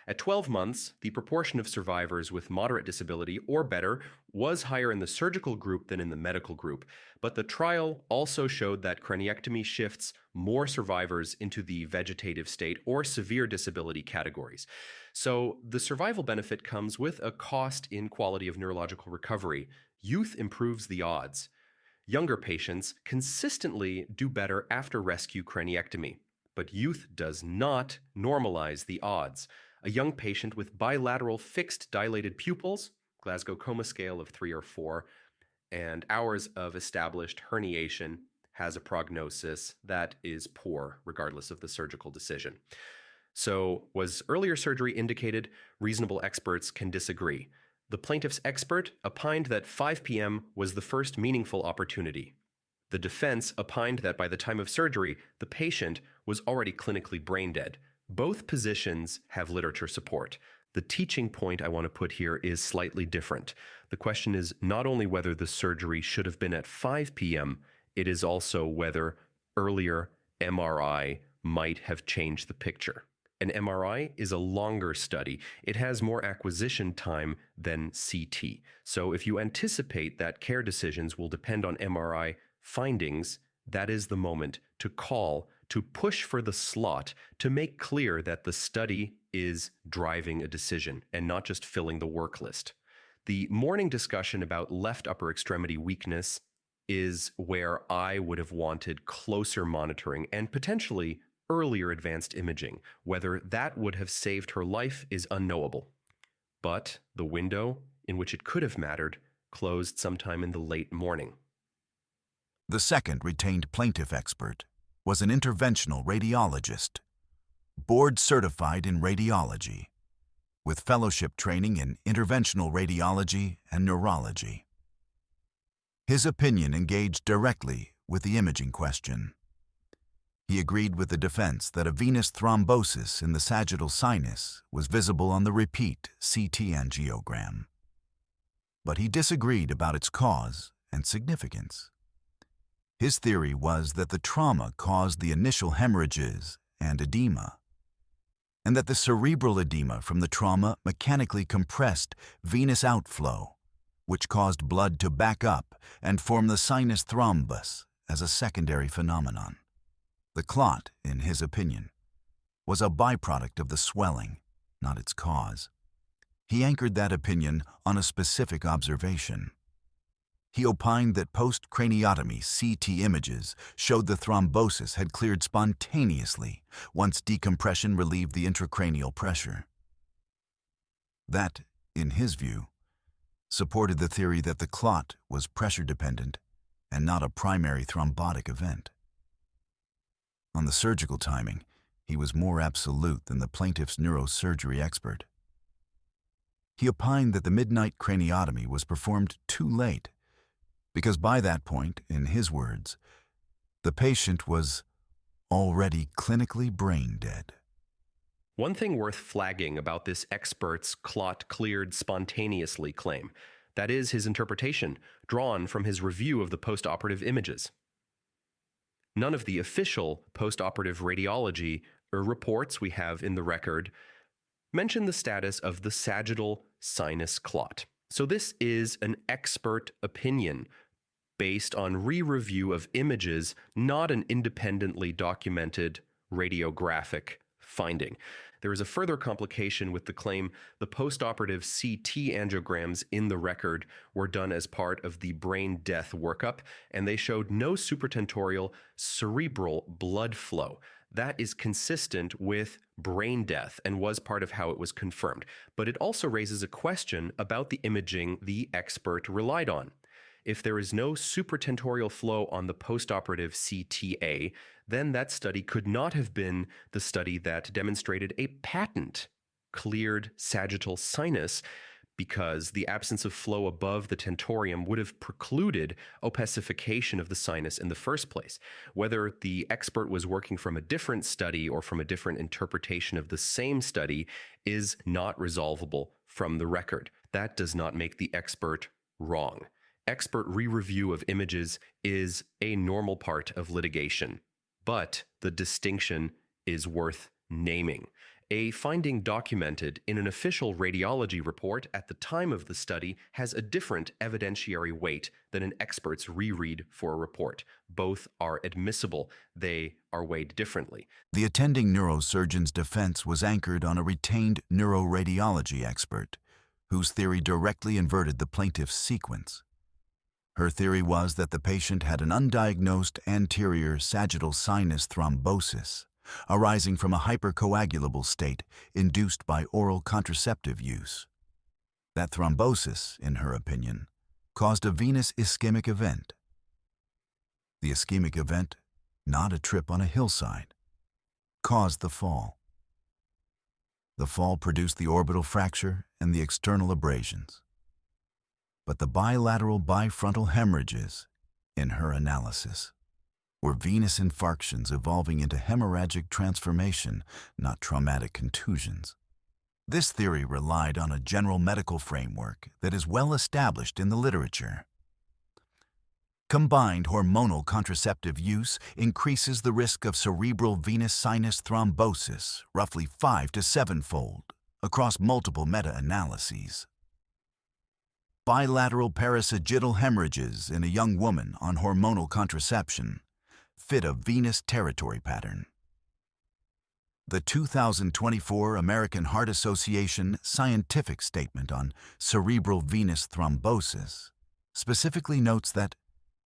[SPEAKER 2] At 12 months, the proportion of survivors with moderate disability or better was higher in the surgical group than in the medical group, but the trial also showed that craniectomy shifts more survivors into the vegetative state or severe disability categories. So the survival benefit comes with a cost in quality of neurological recovery. Youth improves the odds. Younger patients consistently do better after rescue craniectomy, but youth does not normalize the odds. A young patient with bilateral fixed dilated pupils, Glasgow Coma Scale of 3 or 4, and hours of established herniation has a prognosis that is poor, regardless of the surgical decision. So, was earlier surgery indicated? Reasonable experts can disagree. The plaintiff's expert opined that 5 p.m. was the first meaningful opportunity. The defense opined that by the time of surgery, the patient was already clinically brain dead. Both positions have literature support. The teaching point I want to put here is slightly different. The question is not only whether the surgery should have been at 5 p.m., it is also whether earlier MRI might have changed the picture. An MRI is a longer study. It has more acquisition time than CT. So if you anticipate that care decisions will depend on MRI findings, that is the moment to call, to push for the slot, to make clear that the study is driving a decision and not just filling the work list. The morning discussion about left upper extremity weakness is where I would have wanted closer monitoring and potentially earlier advanced imaging. Whether that would have saved her life is unknowable. But the window in which it could have mattered closed sometime in the late morning.
[SPEAKER 1] The second retained plaintiff expert was an interventional radiologist, board certified in radiology, with fellowship training in interventional radiology and neurology. His opinion engaged directly with the imaging question. He agreed with the defense that a venous thrombosis in the sagittal sinus was visible on the repeat CT angiogram. But he disagreed about its cause and significance. His theory was that the trauma caused the initial hemorrhages and edema, and that the cerebral edema from the trauma mechanically compressed venous outflow, which caused blood to back up and form the sinus thrombus as a secondary phenomenon. The clot, in his opinion, was a byproduct of the swelling, not its cause. He anchored that opinion on a specific observation. He opined that post-craniotomy CT images showed the thrombosis had cleared spontaneously once decompression relieved the intracranial pressure. That, in his view, supported the theory that the clot was pressure-dependent and not a primary thrombotic event. On the surgical timing, he was more absolute than the plaintiff's neurosurgery expert. He opined that the midnight craniotomy was performed too late, because by that point, in his words, the patient was already clinically brain dead.
[SPEAKER 2] One thing worth flagging about this expert's clot cleared spontaneously claim, that is his interpretation, drawn from his review of the postoperative images. None of the official postoperative radiology or reports we have in the record mention the status of the sagittal sinus clot. So this is an expert opinion based on re-review of images, not an independently documented radiographic finding. There is a further complication with the claim the postoperative CT angiograms in the record were done as part of the brain death workup, and they showed no supratentorial cerebral blood flow. That is consistent with brain death and was part of how it was confirmed. But it also raises a question about the imaging the expert relied on. If there is no supratentorial flow on the postoperative CTA, then that study could not have been the study that demonstrated a patent cleared sagittal sinus, because the absence of flow above the tentorium would have precluded opacification of the sinus in the first place. Whether the expert was working from a different study or from a different interpretation of the same study is not resolvable from the record. that does not make the expert wrong. Expert re-review of images is a normal part of litigation, but the distinction is worth naming. A finding documented in an official radiology report at the time of the study has a different evidentiary weight than an expert's reread for a report. Both are admissible. They are weighed differently.
[SPEAKER 1] The attending neurosurgeon's defense was anchored on a retained neuroradiology expert, whose theory directly inverted the plaintiff's sequence. Her theory was that the patient had an undiagnosed anterior sagittal sinus thrombosis, arising from a hypercoagulable state induced by oral contraceptive use. That thrombosis, in her opinion, caused a venous ischemic event. The ischemic event, not a trip on a hillside, caused the fall. The fall produced the orbital fracture and the external abrasions. But the bilateral bifrontal hemorrhages, in her analysis, were venous infarctions evolving into hemorrhagic transformation, not traumatic contusions. This theory relied on a general medical framework that is well established in the literature. Combined hormonal contraceptive use increases the risk of cerebral venous sinus thrombosis roughly 5 to 7-fold across multiple meta-analyses. Bilateral parasagittal hemorrhages in a young woman on hormonal contraception fit a venous territory pattern. The 2024 American Heart Association scientific statement on cerebral venous thrombosis specifically notes that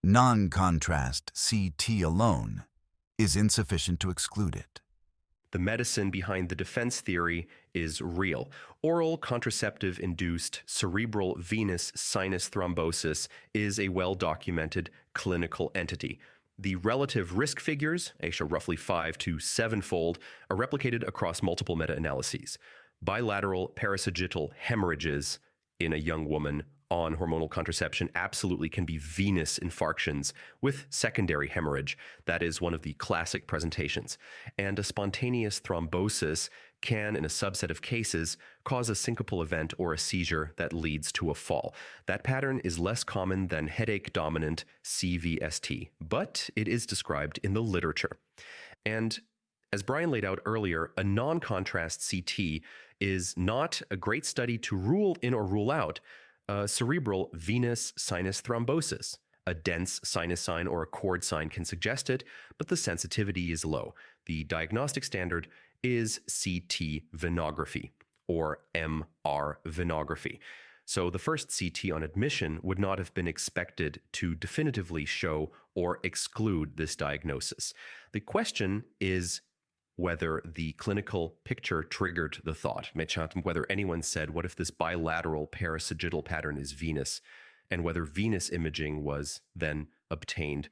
[SPEAKER 1] non-contrast CT alone is insufficient to exclude it.
[SPEAKER 2] The medicine behind the defense theory is real. Oral contraceptive-induced cerebral venous sinus thrombosis is a well-documented clinical entity. The relative risk figures, roughly 5 to 7-fold, are replicated across multiple meta-analyses. Bilateral parasagittal hemorrhages in a young woman on hormonal contraception absolutely can be venous infarctions with secondary hemorrhage. That is one of the classic presentations. And a spontaneous thrombosis can, in a subset of cases, cause a syncopal event or a seizure that leads to a fall. That pattern is less common than headache-dominant CVST, but it is described in the literature. And as Brian laid out earlier, a non-contrast CT is not a great study to rule in or rule out cerebral venous sinus thrombosis. A dense sinus sign or a cord sign can suggest it, but the sensitivity is low. The diagnostic standard is CT venography, or MR venography. So the first CT on admission would not have been expected to definitively show or exclude this diagnosis. The question is whether the clinical picture triggered the thought, whether anyone said, what if this bilateral parasagittal pattern is venous, and whether venous imaging was then obtained.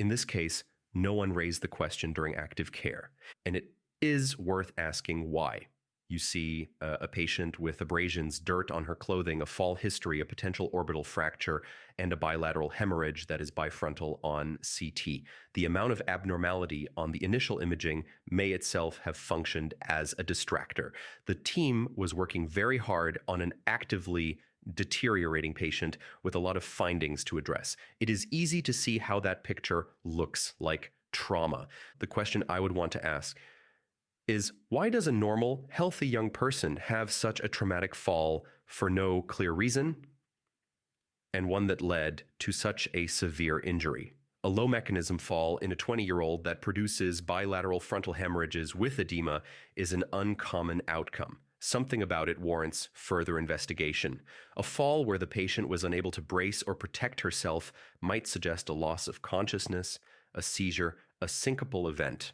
[SPEAKER 2] In this case, no one raised the question during active care, and it is worth asking why. You see a patient with abrasions, dirt on her clothing, a fall history, a potential orbital fracture, and a bilateral hemorrhage that is bifrontal on CT. The amount of abnormality on the initial imaging may itself have functioned as a distractor. The team was working very hard on an actively deteriorating patient with a lot of findings to address. It is easy to see how that picture looks like trauma. The question I would want to ask is, why does a normal, healthy young person have such a traumatic fall for no clear reason, and one that led to such a severe injury? A low-mechanism fall in a 20-year-old that produces bilateral frontal hemorrhages with edema is an uncommon outcome. Something about it warrants further investigation. A fall where the patient was unable to brace or protect herself might suggest a loss of consciousness, a seizure, a syncopal event,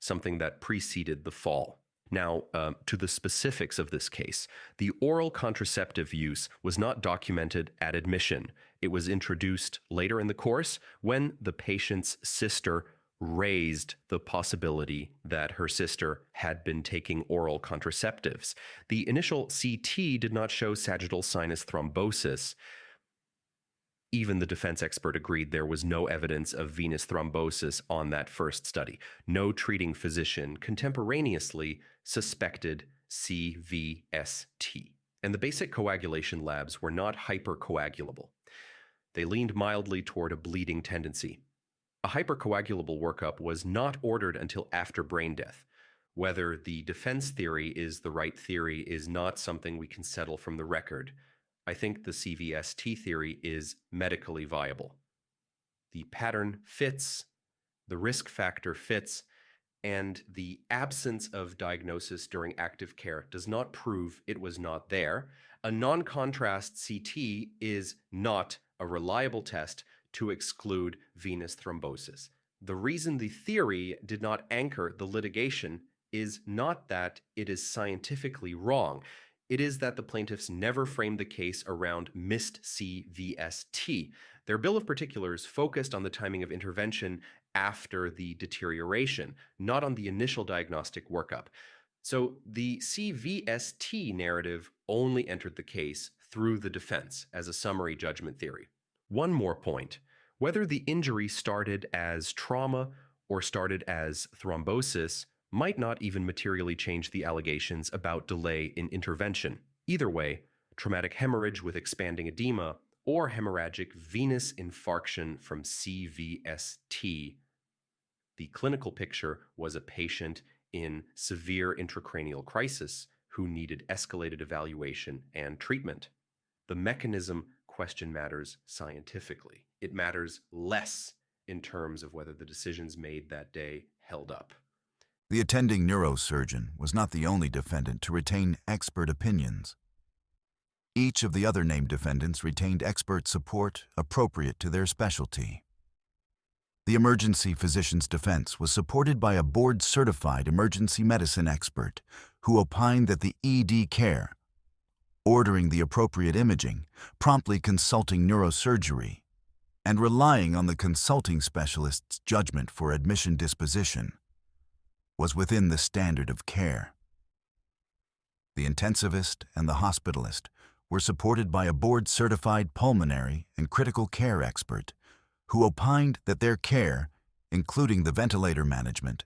[SPEAKER 2] something that preceded the fall. Now, to the specifics of this case, the oral contraceptive use was not documented at admission. It was introduced later in the course when the patient's sister raised the possibility that her sister had been taking oral contraceptives. The initial CT did not show sagittal sinus thrombosis. Even the defense expert agreed there was no evidence of venous thrombosis on that first study. No treating physician contemporaneously suspected CVST. and the basic coagulation labs were not hypercoagulable. They leaned mildly toward a bleeding tendency. A hypercoagulable workup was not ordered until after brain death. Whether the defense theory is the right theory is not something we can settle from the record. I think the CVST theory is medically viable. The pattern fits, the risk factor fits, and the absence of diagnosis during active care does not prove it was not there. A non-contrast CT is not a reliable test to exclude venous thrombosis. The reason the theory did not anchor the litigation is not that it is scientifically wrong. It is that the plaintiffs never framed the case around missed CVST. Their bill of particulars focused on the timing of intervention after the deterioration, not on the initial diagnostic workup. So the CVST narrative only entered the case through the defense as a summary judgment theory. One more point. Whether the injury started as trauma or started as thrombosis might not even materially change the allegations about delay in intervention. Either way, traumatic hemorrhage with expanding edema or hemorrhagic venous infarction from CVST. The clinical picture was a patient in severe intracranial crisis who needed escalated evaluation and treatment. The mechanism question matters scientifically. It matters less in terms of whether the decisions made that day held up.
[SPEAKER 1] The attending neurosurgeon was not the only defendant to retain expert opinions. Each of the other named defendants retained expert support appropriate to their specialty. The emergency physician's defense was supported by a board-certified emergency medicine expert who opined that the ED care, ordering the appropriate imaging, promptly consulting neurosurgery, and relying on the consulting specialist's judgment for admission disposition, was within the standard of care. The intensivist and the hospitalist were supported by a board-certified pulmonary and critical care expert who opined that their care, including the ventilator management,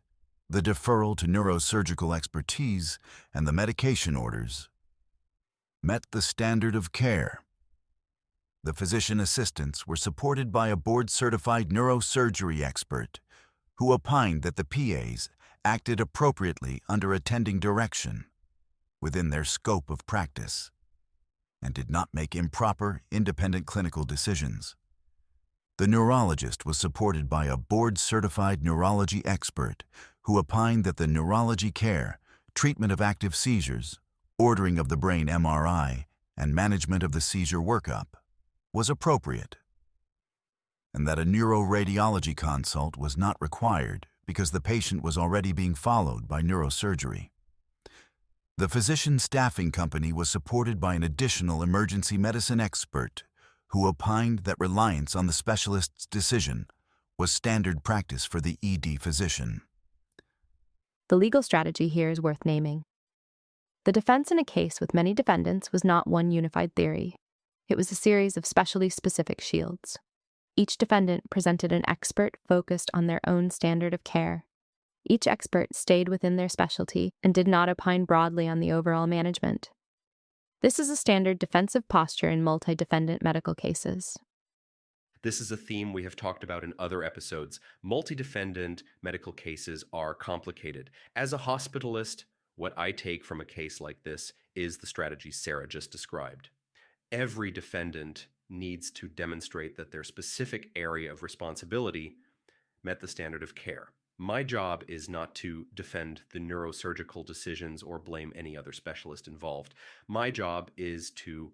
[SPEAKER 1] the deferral to neurosurgical expertise, and the medication orders, met the standard of care. The physician assistants were supported by a board-certified neurosurgery expert who opined that the PAs acted appropriately under attending direction within their scope of practice and did not make improper, independent clinical decisions. The neurologist was supported by a board-certified neurology expert who opined that the neurology care, treatment of active seizures, ordering of the brain MRI, and management of the seizure workup was appropriate, and that a neuroradiology consult was not required because the patient was already being followed by neurosurgery. The physician staffing company was supported by an additional emergency medicine expert who opined that reliance on the specialist's decision was standard practice for the ED physician.
[SPEAKER 3] The legal strategy here is worth naming. The defense in a case with many defendants was not one unified theory. It was a series of specialty-specific shields. Each defendant presented an expert focused on their own standard of care. Each expert stayed within their specialty and did not opine broadly on the overall management. This is a standard defensive posture in multi-defendant medical cases.
[SPEAKER 2] This is a theme we have talked about in other episodes. Multi-defendant medical cases are complicated. As a hospitalist, what I take from a case like this is the strategy Sarah just described. Every defendant needs to demonstrate that their specific area of responsibility met the standard of care. My job is not to defend the neurosurgical decisions or blame any other specialist involved. My job is to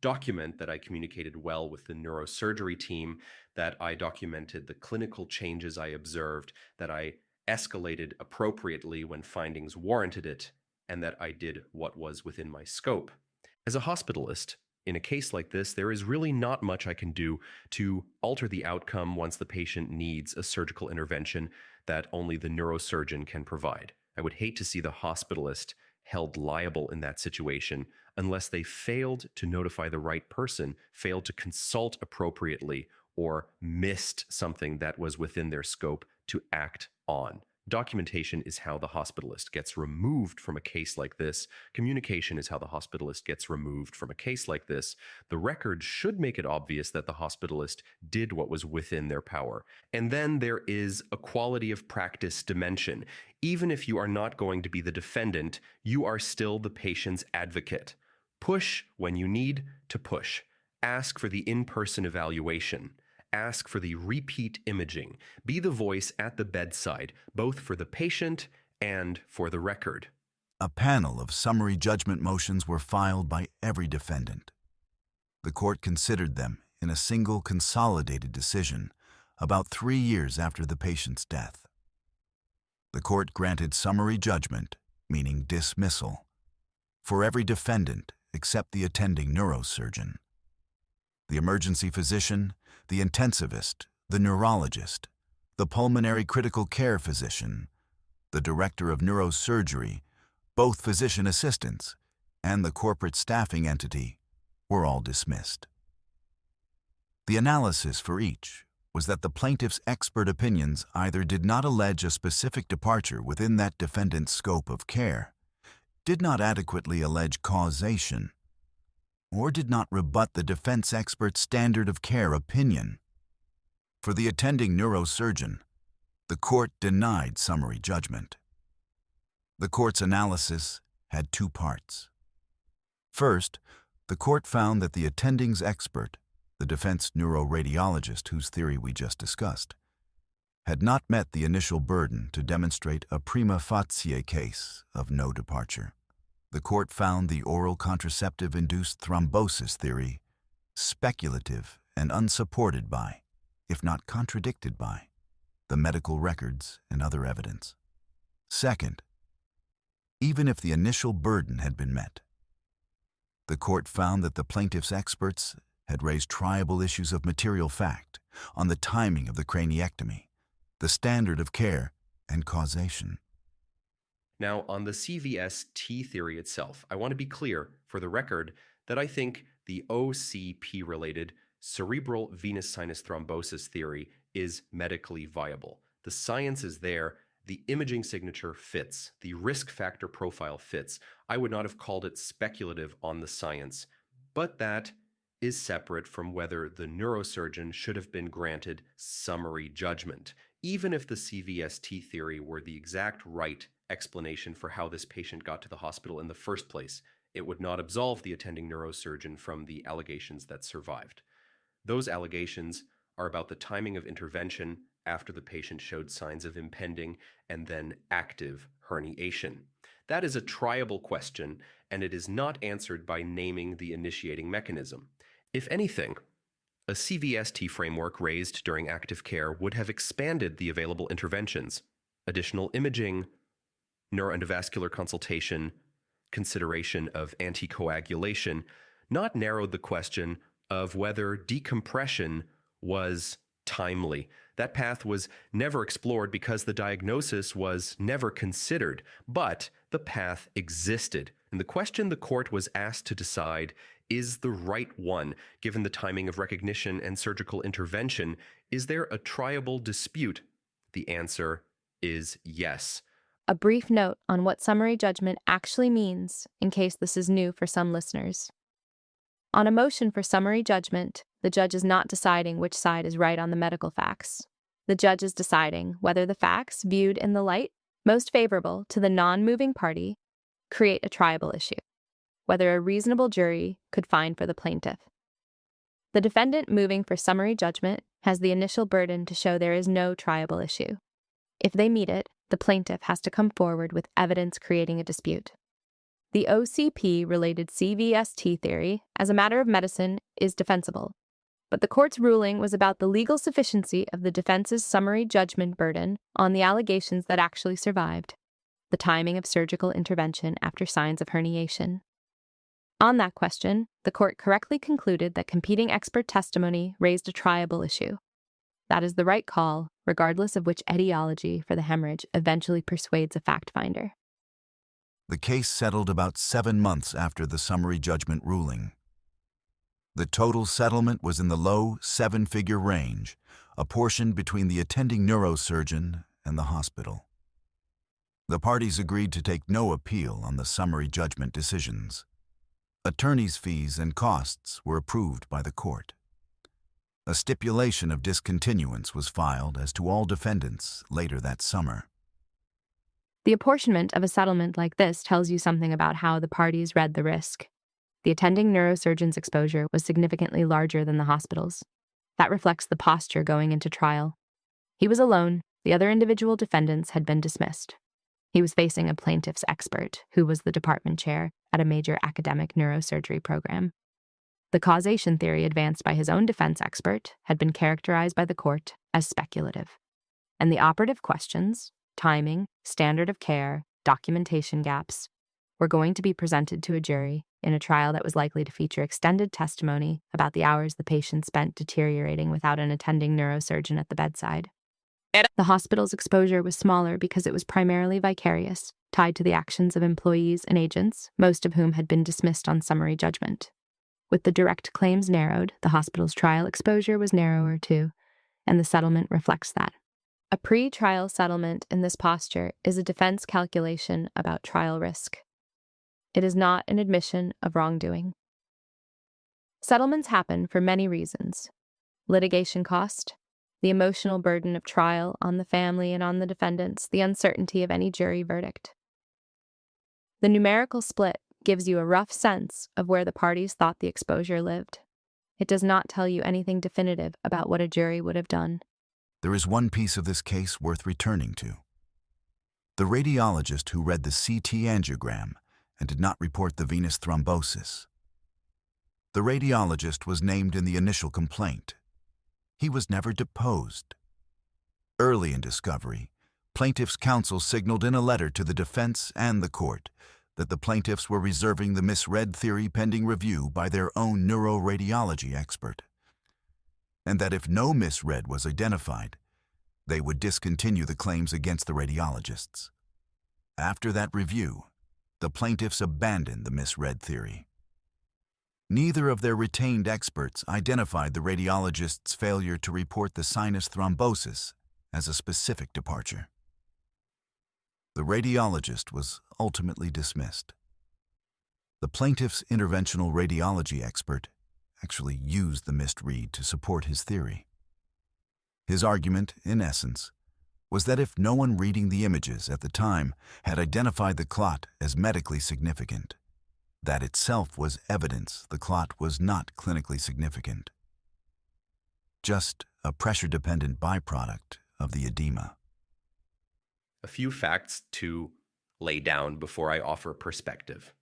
[SPEAKER 2] document that I communicated well with the neurosurgery team, that I documented the clinical changes I observed, that I escalated appropriately when findings warranted it, and that I did what was within my scope. As a hospitalist, in a case like this, there is really not much I can do to alter the outcome once the patient needs a surgical intervention that only the neurosurgeon can provide. I would hate to see the hospitalist held liable in that situation unless they failed to notify the right person, failed to consult appropriately, or missed something that was within their scope to act on. Documentation is how the hospitalist gets removed from a case like this. Communication is how the hospitalist gets removed from a case like this. The record should make it obvious that the hospitalist did what was within their power. And then there is a quality of practice dimension. Even if you are not going to be the defendant, you are still the patient's advocate. Push when you need to push. Ask for the in-person evaluation. Ask for the repeat imaging. Be the voice at the bedside, both for the patient and for the record.
[SPEAKER 1] A panel of summary judgment motions were filed by every defendant. The court considered them in a single consolidated decision about 3 years after the patient's death. The court granted summary judgment, meaning dismissal, for every defendant except the attending neurosurgeon. The emergency physician, the intensivist, the neurologist, the pulmonary critical care physician, the director of neurosurgery, both physician assistants, and the corporate staffing entity were all dismissed. The analysis for each was that the plaintiff's expert opinions either did not allege a specific departure within that defendant's scope of care, did not adequately allege causation, or did not rebut the defense expert's standard of care opinion. For the attending neurosurgeon, the court denied summary judgment. The court's analysis had 2 parts. First, the court found that the attending's expert, the defense neuroradiologist whose theory we just discussed, had not met the initial burden to demonstrate a prima facie case of no departure. The court found the oral contraceptive-induced thrombosis theory speculative and unsupported by, if not contradicted by, the medical records and other evidence. Second, even if the initial burden had been met, the court found that the plaintiff's experts had raised triable issues of material fact on the timing of the craniectomy, the standard of care, and causation.
[SPEAKER 2] Now, on the CVST theory itself, I want to be clear for the record that I think the OCP-related cerebral venous sinus thrombosis theory is medically viable. The science is there, the imaging signature fits, the risk factor profile fits. I would not have called it speculative on the science, but that is separate from whether the neurosurgeon should have been granted summary judgment. Even if the CVST theory were the exact right explanation for how this patient got to the hospital in the first place, it would not absolve the attending neurosurgeon from the allegations that survived. Those allegations are about the timing of intervention after the patient showed signs of impending and then active herniation. That is a triable question, and it is not answered by naming the initiating mechanism. If anything, a CVST framework raised during active care would have expanded the available interventions, additional imaging, neuroendovascular consultation, consideration of anticoagulation, not narrowed the question of whether decompression was timely. That path was never explored because the diagnosis was never considered, but the path existed. And the question the court was asked to decide is the right one, given the timing of recognition and surgical intervention. Is there a triable dispute? The answer is yes.
[SPEAKER 3] A brief note on what summary judgment actually means, in case this is new for some listeners. On a motion for summary judgment, the judge is not deciding which side is right on the medical facts. The judge is deciding whether the facts, viewed in the light most favorable to the non-moving party, create a triable issue, whether a reasonable jury could find for the plaintiff. The defendant moving for summary judgment has the initial burden to show there is no triable issue. If they meet it, the plaintiff has to come forward with evidence creating a dispute. The OCP-related CVST theory, as a matter of medicine, is defensible, but the court's ruling was about the legal sufficiency of the defense's summary judgment burden on the allegations that actually survived, the timing of surgical intervention after signs of herniation. On that question, the court correctly concluded that competing expert testimony raised a triable issue. That is the right call, regardless of which etiology for the hemorrhage eventually persuades a fact finder.
[SPEAKER 1] The case settled about 7 months after the summary judgment ruling. The total settlement was in the low 7-figure range, apportioned between the attending neurosurgeon and the hospital. The parties agreed to take no appeal on the summary judgment decisions. Attorneys' fees and costs were approved by the court. A stipulation of discontinuance was filed as to all defendants later that summer.
[SPEAKER 3] The apportionment of a settlement like this tells you something about how the parties read the risk. The attending neurosurgeon's exposure was significantly larger than the hospital's. That reflects the posture going into trial. He was alone. The other individual defendants had been dismissed. He was facing a plaintiff's expert, who was the department chair at a major academic neurosurgery program. The causation theory advanced by his own defense expert had been characterized by the court as speculative. And the operative questions, timing, standard of care, documentation gaps, were going to be presented to a jury in a trial that was likely to feature extended testimony about the hours the patient spent deteriorating without an attending neurosurgeon at the bedside. The hospital's exposure was smaller because it was primarily vicarious, tied to the actions of employees and agents, most of whom had been dismissed on summary judgment. With the direct claims narrowed, the hospital's trial exposure was narrower too, and the settlement reflects that. A pre-trial settlement in this posture is a defense calculation about trial risk. It is not an admission of wrongdoing. Settlements happen for many reasons. Litigation cost, the emotional burden of trial on the family and on the defendants, the uncertainty of any jury verdict. The numerical split gives you a rough sense of where the parties thought the exposure lived. It does not tell you anything definitive about what a jury would have done.
[SPEAKER 1] There is one piece of this case worth returning to. The radiologist who read the CT angiogram and did not report the venous thrombosis. The radiologist was named in the initial complaint. He was never deposed. Early in discovery, plaintiff's counsel signaled in a letter to the defense and the court that the plaintiffs were reserving the misread theory pending review by their own neuroradiology expert, and that if no misread was identified, they would discontinue the claims against the radiologists. After that review, the plaintiffs abandoned the misread theory. Neither of their retained experts identified the radiologist's failure to report the sinus thrombosis as a specific departure. The radiologist was ultimately dismissed. The plaintiff's interventional radiology expert actually used the misread to support his theory. His argument, in essence, was that if no one reading the images at the time had identified the clot as medically significant, that itself was evidence the clot was not clinically significant, just a pressure-dependent byproduct of the edema.
[SPEAKER 2] A few facts to lay down before I offer perspective.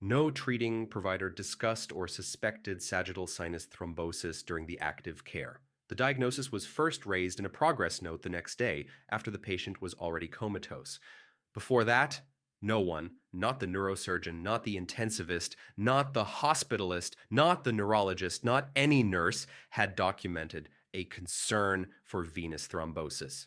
[SPEAKER 2] No treating provider discussed or suspected sagittal sinus thrombosis during the active care. The diagnosis was first raised in a progress note the next day after the patient was already comatose. Before that, no one, not the neurosurgeon, not the intensivist, not the hospitalist, not the neurologist, not any nurse, had documented a concern for venous thrombosis.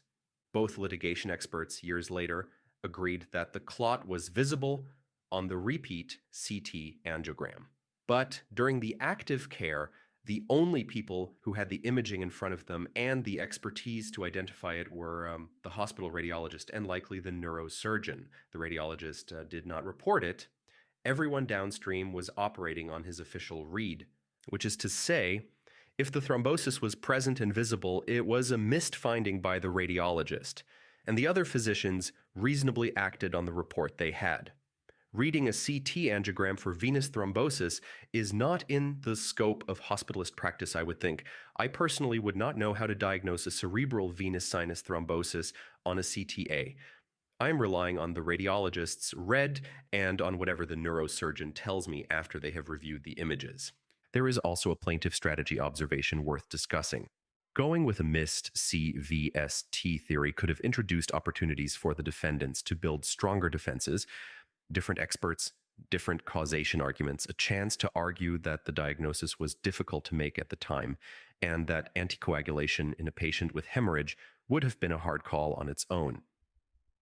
[SPEAKER 2] Both litigation experts years later agreed that the clot was visible on the repeat CT angiogram. But during the active care, the only people who had the imaging in front of them and the expertise to identify it were the hospital radiologist and likely the neurosurgeon. The radiologist did not report it. Everyone downstream was operating on his official read, which is to say, if the thrombosis was present and visible, it was a missed finding by the radiologist, and the other physicians reasonably acted on the report they had. Reading a CT angiogram for venous thrombosis is not in the scope of hospitalist practice, I would think. I personally would not know how to diagnose a cerebral venous sinus thrombosis on a CTA. I'm relying on the radiologist's read and on whatever the neurosurgeon tells me after they have reviewed the images. There is also a plaintiff strategy observation worth discussing. Going with a missed CVST theory could have introduced opportunities for the defendants to build stronger defenses, different experts, different causation arguments, a chance to argue that the diagnosis was difficult to make at the time, and that anticoagulation in a patient with hemorrhage would have been a hard call on its own.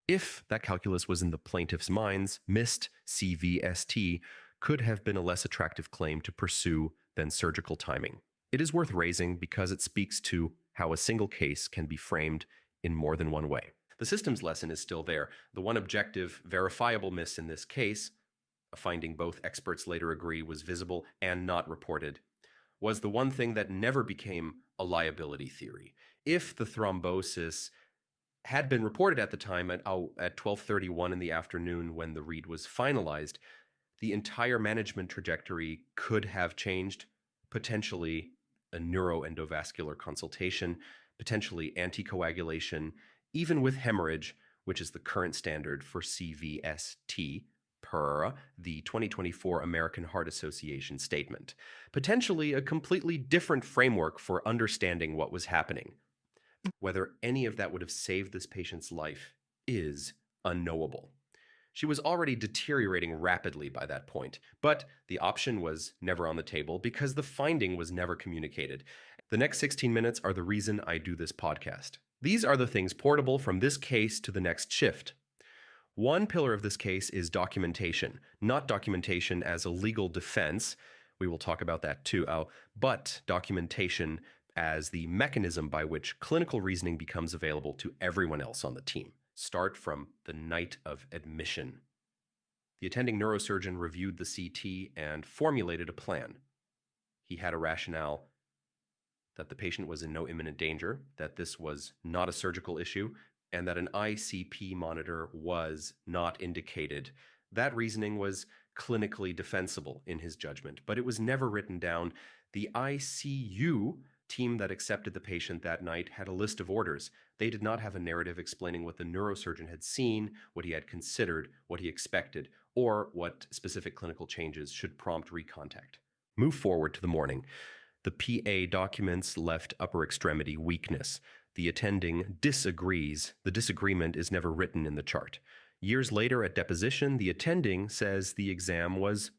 [SPEAKER 2] If that calculus was in the plaintiff's minds, missed CVST could have been a less attractive claim to pursue than surgical timing. It is worth raising because it speaks to how a single case can be framed in more than one way. The systems lesson is still there. The one objective, verifiable miss in this case, a finding both experts later agree was visible and not reported, was the one thing that never became a liability theory. If the thrombosis had been reported at the time at 12:31 in the afternoon when the read was finalized, the entire management trajectory could have changed, potentially a neuroendovascular consultation, potentially anticoagulation, even with hemorrhage, which is the current standard for CVST per the 2024 American Heart Association statement. Potentially a completely different framework for understanding what was happening. Whether any of that would have saved this patient's life is unknowable. She was already deteriorating rapidly by that point, but the option was never on the table because the finding was never communicated. The next 16 minutes are the reason I do this podcast. These are the things portable from this case to the next shift. One pillar of this case is documentation, not documentation as a legal defense. We will talk about that too, but documentation as the mechanism by which clinical reasoning becomes available to everyone else on the team. Start from the night of admission. The attending neurosurgeon reviewed the CT and formulated a plan. He had a rationale that the patient was in no imminent danger, that this was not a surgical issue, and that an ICP monitor was not indicated. That reasoning was clinically defensible in his judgment, but it was never written down. The ICU team that accepted the patient that night had a list of orders. They did not have a narrative explaining what the neurosurgeon had seen, what he had considered, what he expected, or what specific clinical changes should prompt recontact. Move forward to the morning. The PA documents left upper extremity weakness. The attending disagrees. The disagreement is never written in the chart. Years later at deposition, the attending says the exam was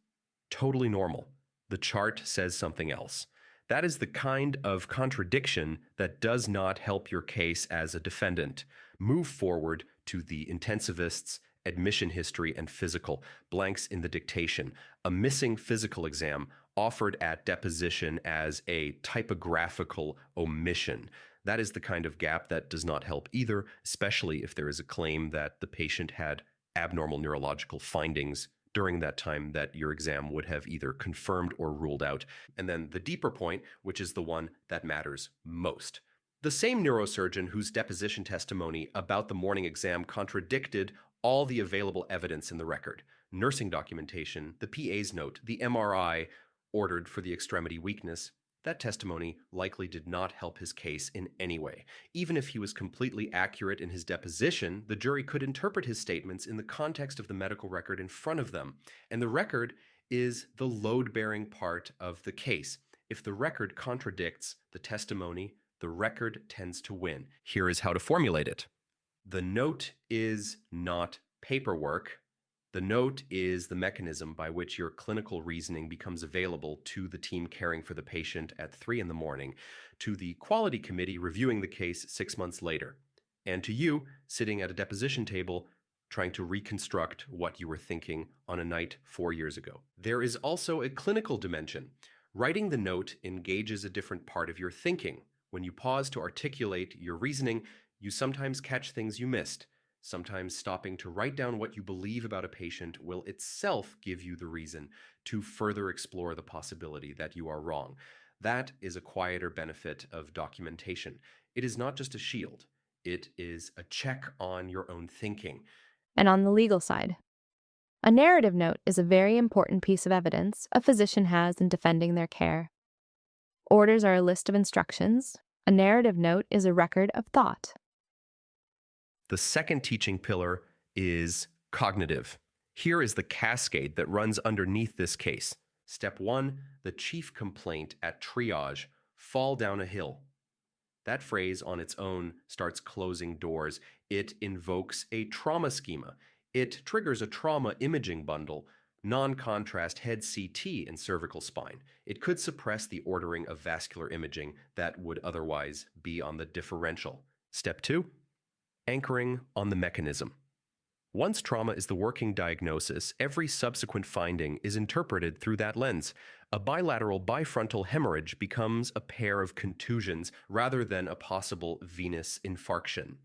[SPEAKER 2] totally normal. The chart says something else. That is the kind of contradiction that does not help your case as a defendant. Move forward to the intensivist's admission history and physical, blanks in the dictation, a missing physical exam offered at deposition as a typographical omission. That is the kind of gap that does not help either, especially if there is a claim that the patient had abnormal neurological findings during that time that your exam would have either confirmed or ruled out. And then the deeper point, which is the one that matters most. The same neurosurgeon whose deposition testimony about the morning exam contradicted all the available evidence in the record. Nursing documentation, the PA's note, the MRI ordered for the extremity weakness, that testimony likely did not help his case in any way. Even if he was completely accurate in his deposition, the jury could interpret his statements in the context of the medical record in front of them. And the record is the load-bearing part of the case. If the record contradicts the testimony, the record tends to win. Here is how to formulate it. The note is not paperwork. The note is the mechanism by which your clinical reasoning becomes available to the team caring for the patient at 3 a.m, to the quality committee reviewing the case 6 months later, and to you sitting at a deposition table trying to reconstruct what you were thinking on a night 4 years ago. There is also a clinical dimension. Writing the note engages a different part of your thinking. When you pause to articulate your reasoning, you sometimes catch things you missed. Sometimes stopping to write down what you believe about a patient will itself give you the reason to further explore the possibility that you are wrong. That is a quieter benefit of documentation. It is not just a shield. It is a check on your own thinking.
[SPEAKER 3] And on the legal side, a narrative note is a very important piece of evidence a physician has in defending their care. Orders are a list of instructions. A narrative note is a record of thought.
[SPEAKER 2] The second teaching pillar is cognitive. Here is the cascade that runs underneath this case. Step 1, the chief complaint at triage, fall down a hill. That phrase on its own starts closing doors. It invokes a trauma schema. It triggers a trauma imaging bundle, non-contrast head CT in cervical spine. It could suppress the ordering of vascular imaging that would otherwise be on the differential. Step 2, anchoring on the mechanism. Once trauma is the working diagnosis, every subsequent finding is interpreted through that lens. A bilateral bifrontal hemorrhage becomes a pair of contusions rather than a possible venous infarction.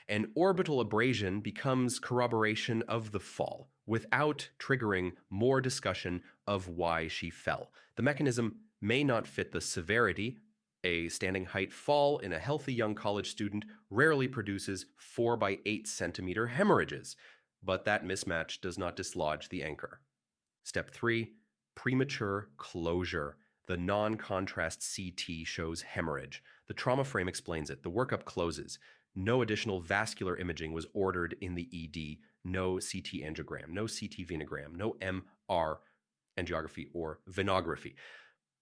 [SPEAKER 2] An orbital abrasion becomes corroboration of the fall without triggering more discussion of why she fell. The mechanism may not fit the severity. A standing height fall in a healthy young college student rarely produces 4 by 8 centimeter hemorrhages, but that mismatch does not dislodge the anchor. Step 3, premature closure. The non-contrast CT shows hemorrhage. The trauma frame explains it. The workup closes. No additional vascular imaging was ordered in the ED. No CT angiogram, no CT venogram, no MR angiography or venography.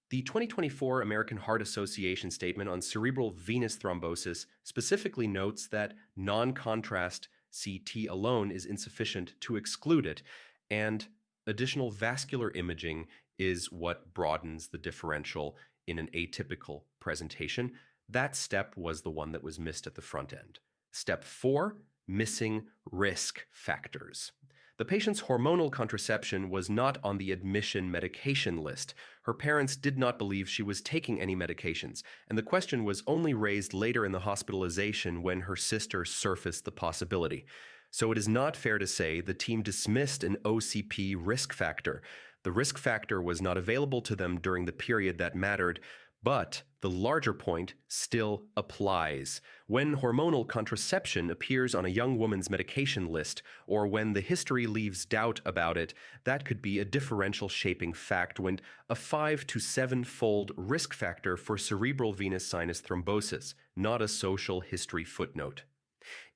[SPEAKER 2] The 2024 American Heart Association statement on cerebral venous thrombosis specifically notes that non-contrast CT alone is insufficient to exclude it, and additional vascular imaging is what broadens the differential in an atypical presentation. That step was the one that was missed at the front end. Step 4, missing risk factors. The patient's hormonal contraception was not on the admission medication list. Her parents did not believe she was taking any medications, and the question was only raised later in the hospitalization when her sister surfaced the possibility. So it is not fair to say the team dismissed an OCP risk factor. The risk factor was not available to them during the period that mattered, but the larger point still applies. When hormonal contraception appears on a young woman's medication list, or when the history leaves doubt about it, that could be a differential shaping fact when a 5 to 7-fold risk factor for cerebral venous sinus thrombosis, not a social history footnote.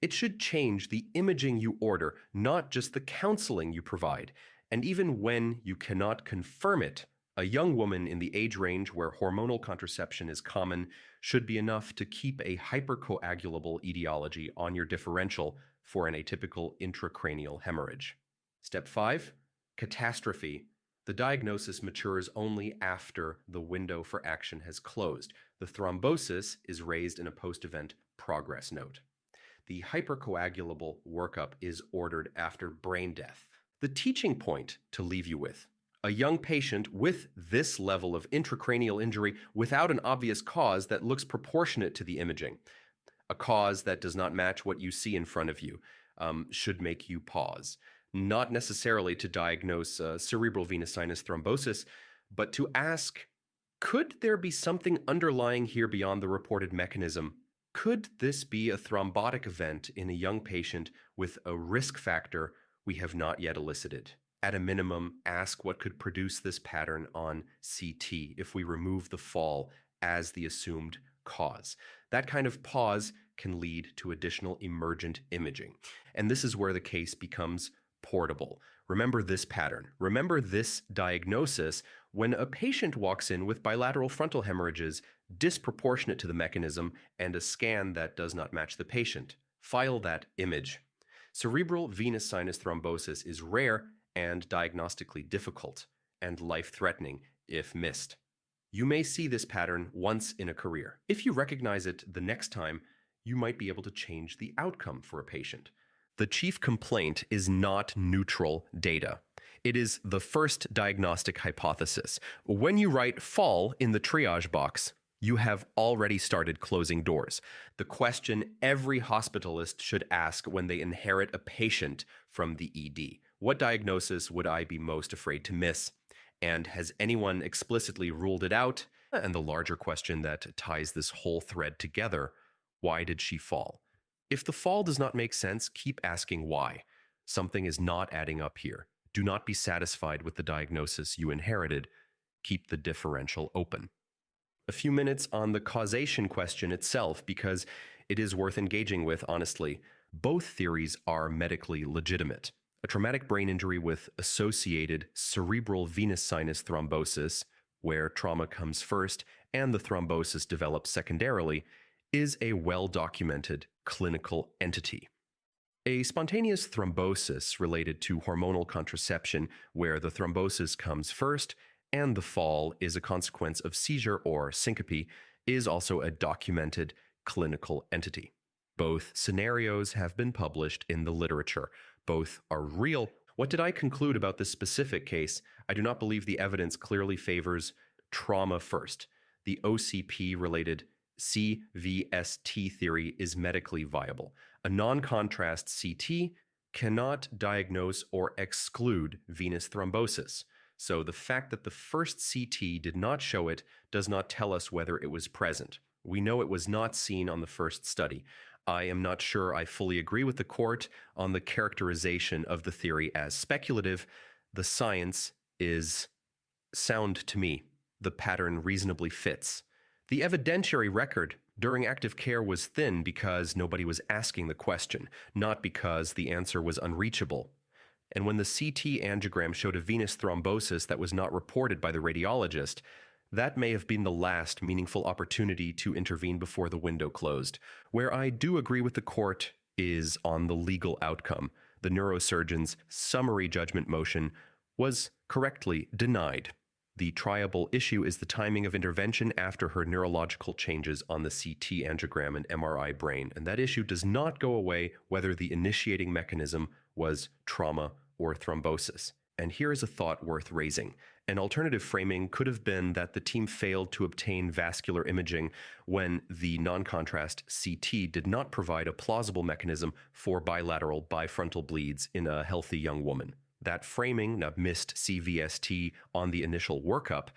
[SPEAKER 2] It should change the imaging you order, not just the counseling you provide. And even when you cannot confirm it, a young woman in the age range where hormonal contraception is common should be enough to keep a hypercoagulable etiology on your differential for an atypical intracranial hemorrhage. Step 5, catastrophe. The diagnosis matures only after the window for action has closed. The thrombosis is raised in a post-event progress note. The hypercoagulable workup is ordered after brain death. The teaching point to leave you with: a young patient with this level of intracranial injury without an obvious cause that looks proportionate to the imaging, a cause that does not match what you see in front of you, should make you pause. Not necessarily to diagnose cerebral venous sinus thrombosis, but to ask, could there be something underlying here beyond the reported mechanism? Could this be a thrombotic event in a young patient with a risk factor we have not yet elicited? At a minimum, ask what could produce this pattern on CT if we remove the fall as the assumed cause. That kind of pause can lead to additional emergent imaging. And this is where the case becomes portable. Remember this pattern. Remember this diagnosis when a patient walks in with bilateral frontal hemorrhages disproportionate to the mechanism and a scan that does not match the patient. File that image. Cerebral venous sinus thrombosis is rare and diagnostically difficult and life-threatening if missed. You may see this pattern once in a career. If you recognize it the next time, you might be able to change the outcome for a patient. The chief complaint is not neutral data. It is the first diagnostic hypothesis. When you write fall in the triage box, you have already started closing doors. The question every hospitalist should ask when they inherit a patient from the ED: what diagnosis would I be most afraid to miss? And has anyone explicitly ruled it out? And the larger question that ties this whole thread together: why did she fall? If the fall does not make sense, keep asking why. Something is not adding up here. Do not be satisfied with the diagnosis you inherited. Keep the differential open. A few minutes on the causation question itself, because it is worth engaging with, honestly. Both theories are medically legitimate. A traumatic brain injury with associated cerebral venous sinus thrombosis, where trauma comes first and the thrombosis develops secondarily, is a well-documented clinical entity. A spontaneous thrombosis related to hormonal contraception, where the thrombosis comes first and the fall is a consequence of seizure or syncope, is also a documented clinical entity. Both scenarios have been published in the literature. Both are real. What did I conclude about this specific case? I do not believe the evidence clearly favors trauma first. The OCP-related CVST theory is medically viable. A non-contrast CT cannot diagnose or exclude venous thrombosis. So the fact that the first CT did not show it does not tell us whether it was present. We know it was not seen on the first study. I am not sure I fully agree with the court on the characterization of the theory as speculative. The science is sound to me. The pattern reasonably fits. The evidentiary record during active care was thin because nobody was asking the question, not because the answer was unreachable. And when the CT angiogram showed a venous thrombosis that was not reported by the radiologist, that may have been the last meaningful opportunity to intervene before the window closed. Where I do agree with the court is on the legal outcome. The neurosurgeon's summary judgment motion was correctly denied. The triable issue is the timing of intervention after her neurological changes on the CT angiogram and MRI brain, and that issue does not go away whether the initiating mechanism was trauma or thrombosis. And here is a thought worth raising. An alternative framing could have been that the team failed to obtain vascular imaging when the non-contrast CT did not provide a plausible mechanism for bilateral bifrontal bleeds in a healthy young woman. That framing, missed CVST on the initial workup,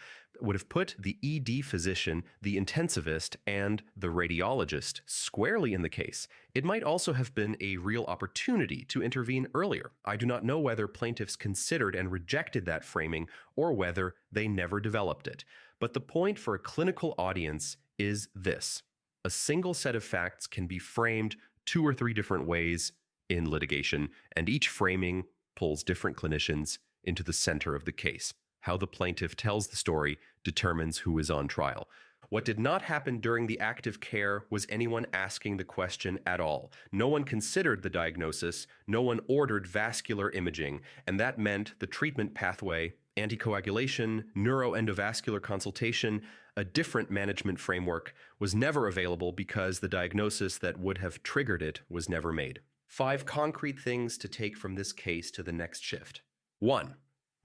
[SPEAKER 2] would have put the ED physician, the intensivist, and the radiologist squarely in the case. It might also have been a real opportunity to intervene earlier. I do not know whether plaintiffs considered and rejected that framing or whether they never developed it. But the point for a clinical audience is this. A single set of facts can be framed 2 or 3 different ways in litigation, and each framing pulls different clinicians into the center of the case. How the plaintiff tells the story determines who is on trial. What did not happen during the active care was anyone asking the question at all. No one considered the diagnosis, no one ordered vascular imaging, and that meant the treatment pathway, anticoagulation, neuroendovascular consultation, a different management framework, was never available because the diagnosis that would have triggered it was never made. 5 concrete things to take from this case to the next shift. 1.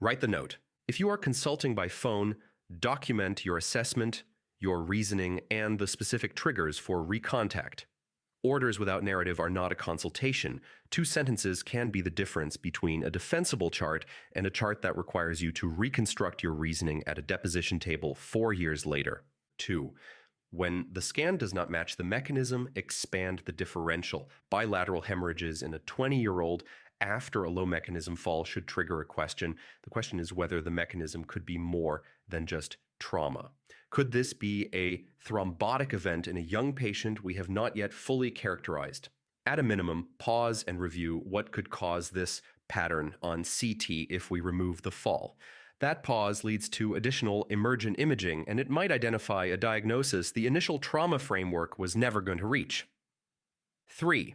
[SPEAKER 2] Write the note. If you are consulting by phone, document your assessment, your reasoning, and the specific triggers for recontact. Orders without narrative are not a consultation. 2 sentences can be the difference between a defensible chart and a chart that requires you to reconstruct your reasoning at a deposition table 4 years later. 2. When the scan does not match the mechanism, expand the differential. Bilateral hemorrhages in a 20-year-old after a low mechanism fall should trigger a question. The question is whether the mechanism could be more than just trauma. Could this be a thrombotic event in a young patient we have not yet fully characterized? At a minimum, pause and review what could cause this pattern on CT if we remove the fall. That pause leads to additional emergent imaging, and it might identify a diagnosis the initial trauma framework was never going to reach. 3.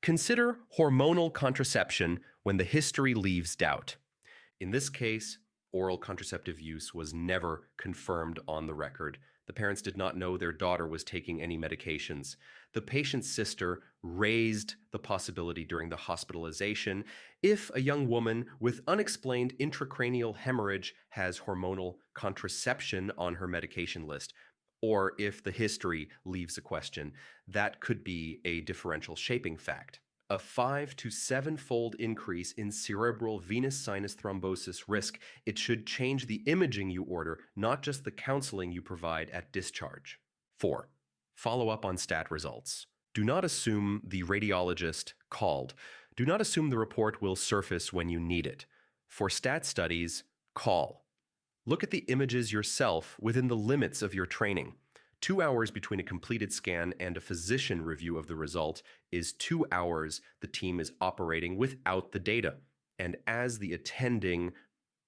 [SPEAKER 2] Consider hormonal contraception when the history leaves doubt. In this case, oral contraceptive use was never confirmed on the record. The parents did not know their daughter was taking any medications. The patient's sister raised the possibility during the hospitalization if a young woman with unexplained intracranial hemorrhage has hormonal contraception on her medication list, or if the history leaves a question, that could be a differential shaping fact. A 5 to 7-fold increase in cerebral venous sinus thrombosis risk. It should change the imaging you order, not just the counseling you provide at discharge. 4. Follow up on stat results. Do not assume the radiologist called. Do not assume the report will surface when you need it. For stat studies, call. Look at the images yourself within the limits of your training. 2 hours between a completed scan and a physician review of the result is 2 hours the team is operating without the data. And as the attending,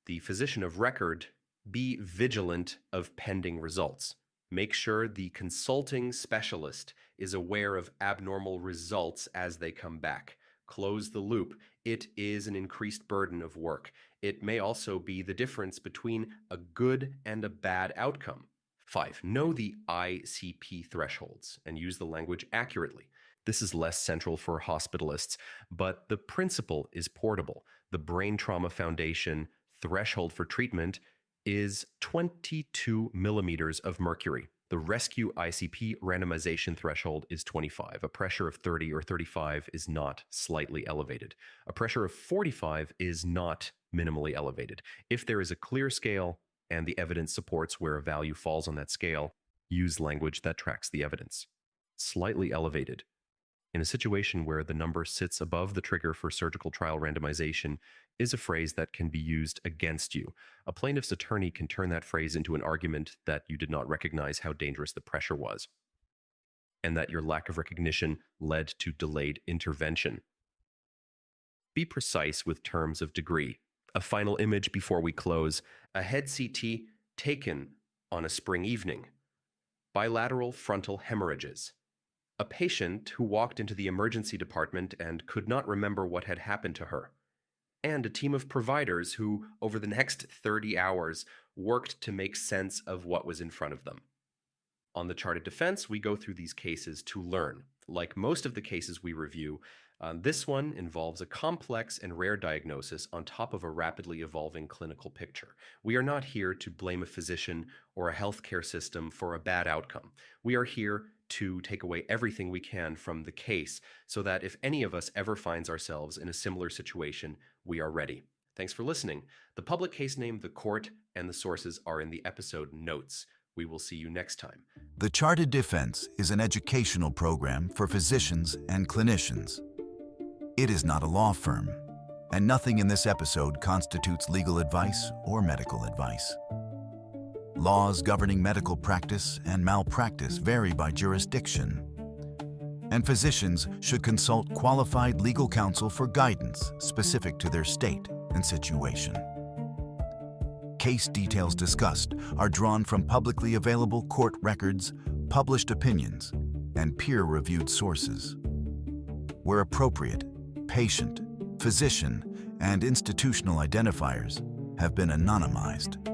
[SPEAKER 2] the physician of record, be vigilant of pending results. Make sure the consulting specialist is aware of abnormal results as they come back. Close the loop. It is an increased burden of work. It may also be the difference between a good and a bad outcome. 5. Know the ICP thresholds and use the language accurately. This is less central for hospitalists, but the principle is portable. The Brain Trauma Foundation threshold for treatment is 22 millimeters of mercury. The rescue ICP randomization threshold is 25. A pressure of 30 or 35 is not slightly elevated. A pressure of 45 is not minimally elevated. If there is a clear scale and the evidence supports where a value falls on that scale, use language that tracks the evidence. Slightly elevated. In a situation where the number sits above the trigger for surgical trial randomization is a phrase that can be used against you. A plaintiff's attorney can turn that phrase into an argument that you did not recognize how dangerous the pressure was, and that your lack of recognition led to delayed intervention. Be precise with terms of degree. A final image before we close. A head CT taken on a spring evening. Bilateral frontal hemorrhages. A patient who walked into the emergency department and could not remember what had happened to her. And a team of providers who, over the next 30 hours, worked to make sense of what was in front of them. On the chart of defense, we go through these cases to learn. Like most of the cases we review, this one involves a complex and rare diagnosis on top of a rapidly evolving clinical picture. We are not here to blame a physician or a healthcare system for a bad outcome. We are here to take away everything we can from the case so that if any of us ever finds ourselves in a similar situation, we are ready. Thanks for listening. The public case name, the court, and the sources are in the episode notes. We will see you next time.
[SPEAKER 1] The Charted Defense is an educational program for physicians and clinicians. It is not a law firm, and nothing in this episode constitutes legal advice or medical advice. Laws governing medical practice and malpractice vary by jurisdiction, and physicians should consult qualified legal counsel for guidance specific to their state and situation. Case details discussed are drawn from publicly available court records, published opinions, and peer-reviewed sources. Where appropriate, patient, physician, and institutional identifiers have been anonymized.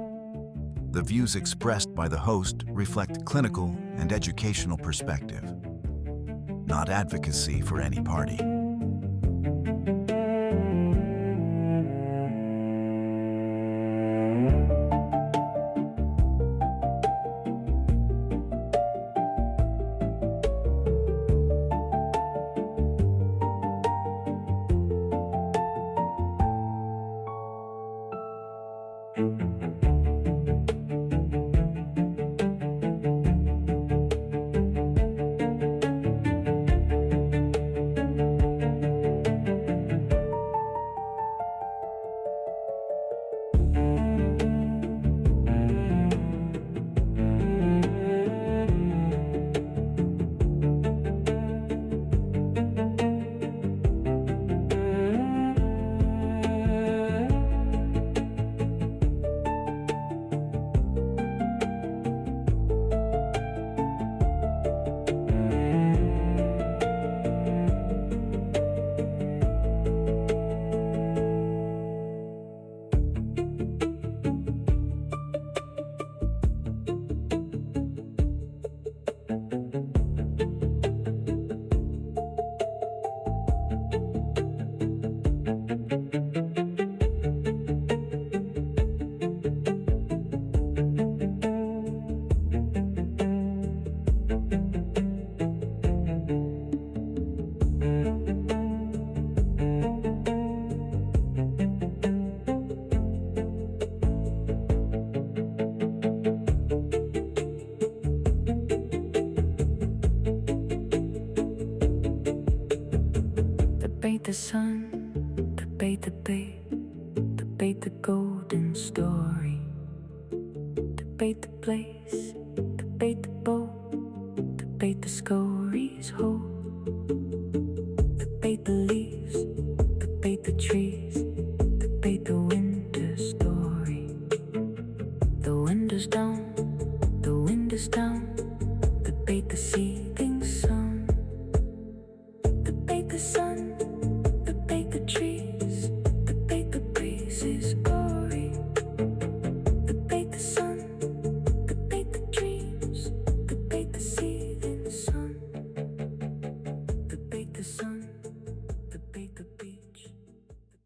[SPEAKER 1] The views expressed by the host reflect clinical and educational perspective, not advocacy for any party.
[SPEAKER 4] Debate the sun, debate the bait, debate the golden story, debate the place, debate the boat, debate the scories hope, debate the leaves, debate the trees, debate the winter story. The wind is down, the wind is down, debate the seething sun, debate the sun.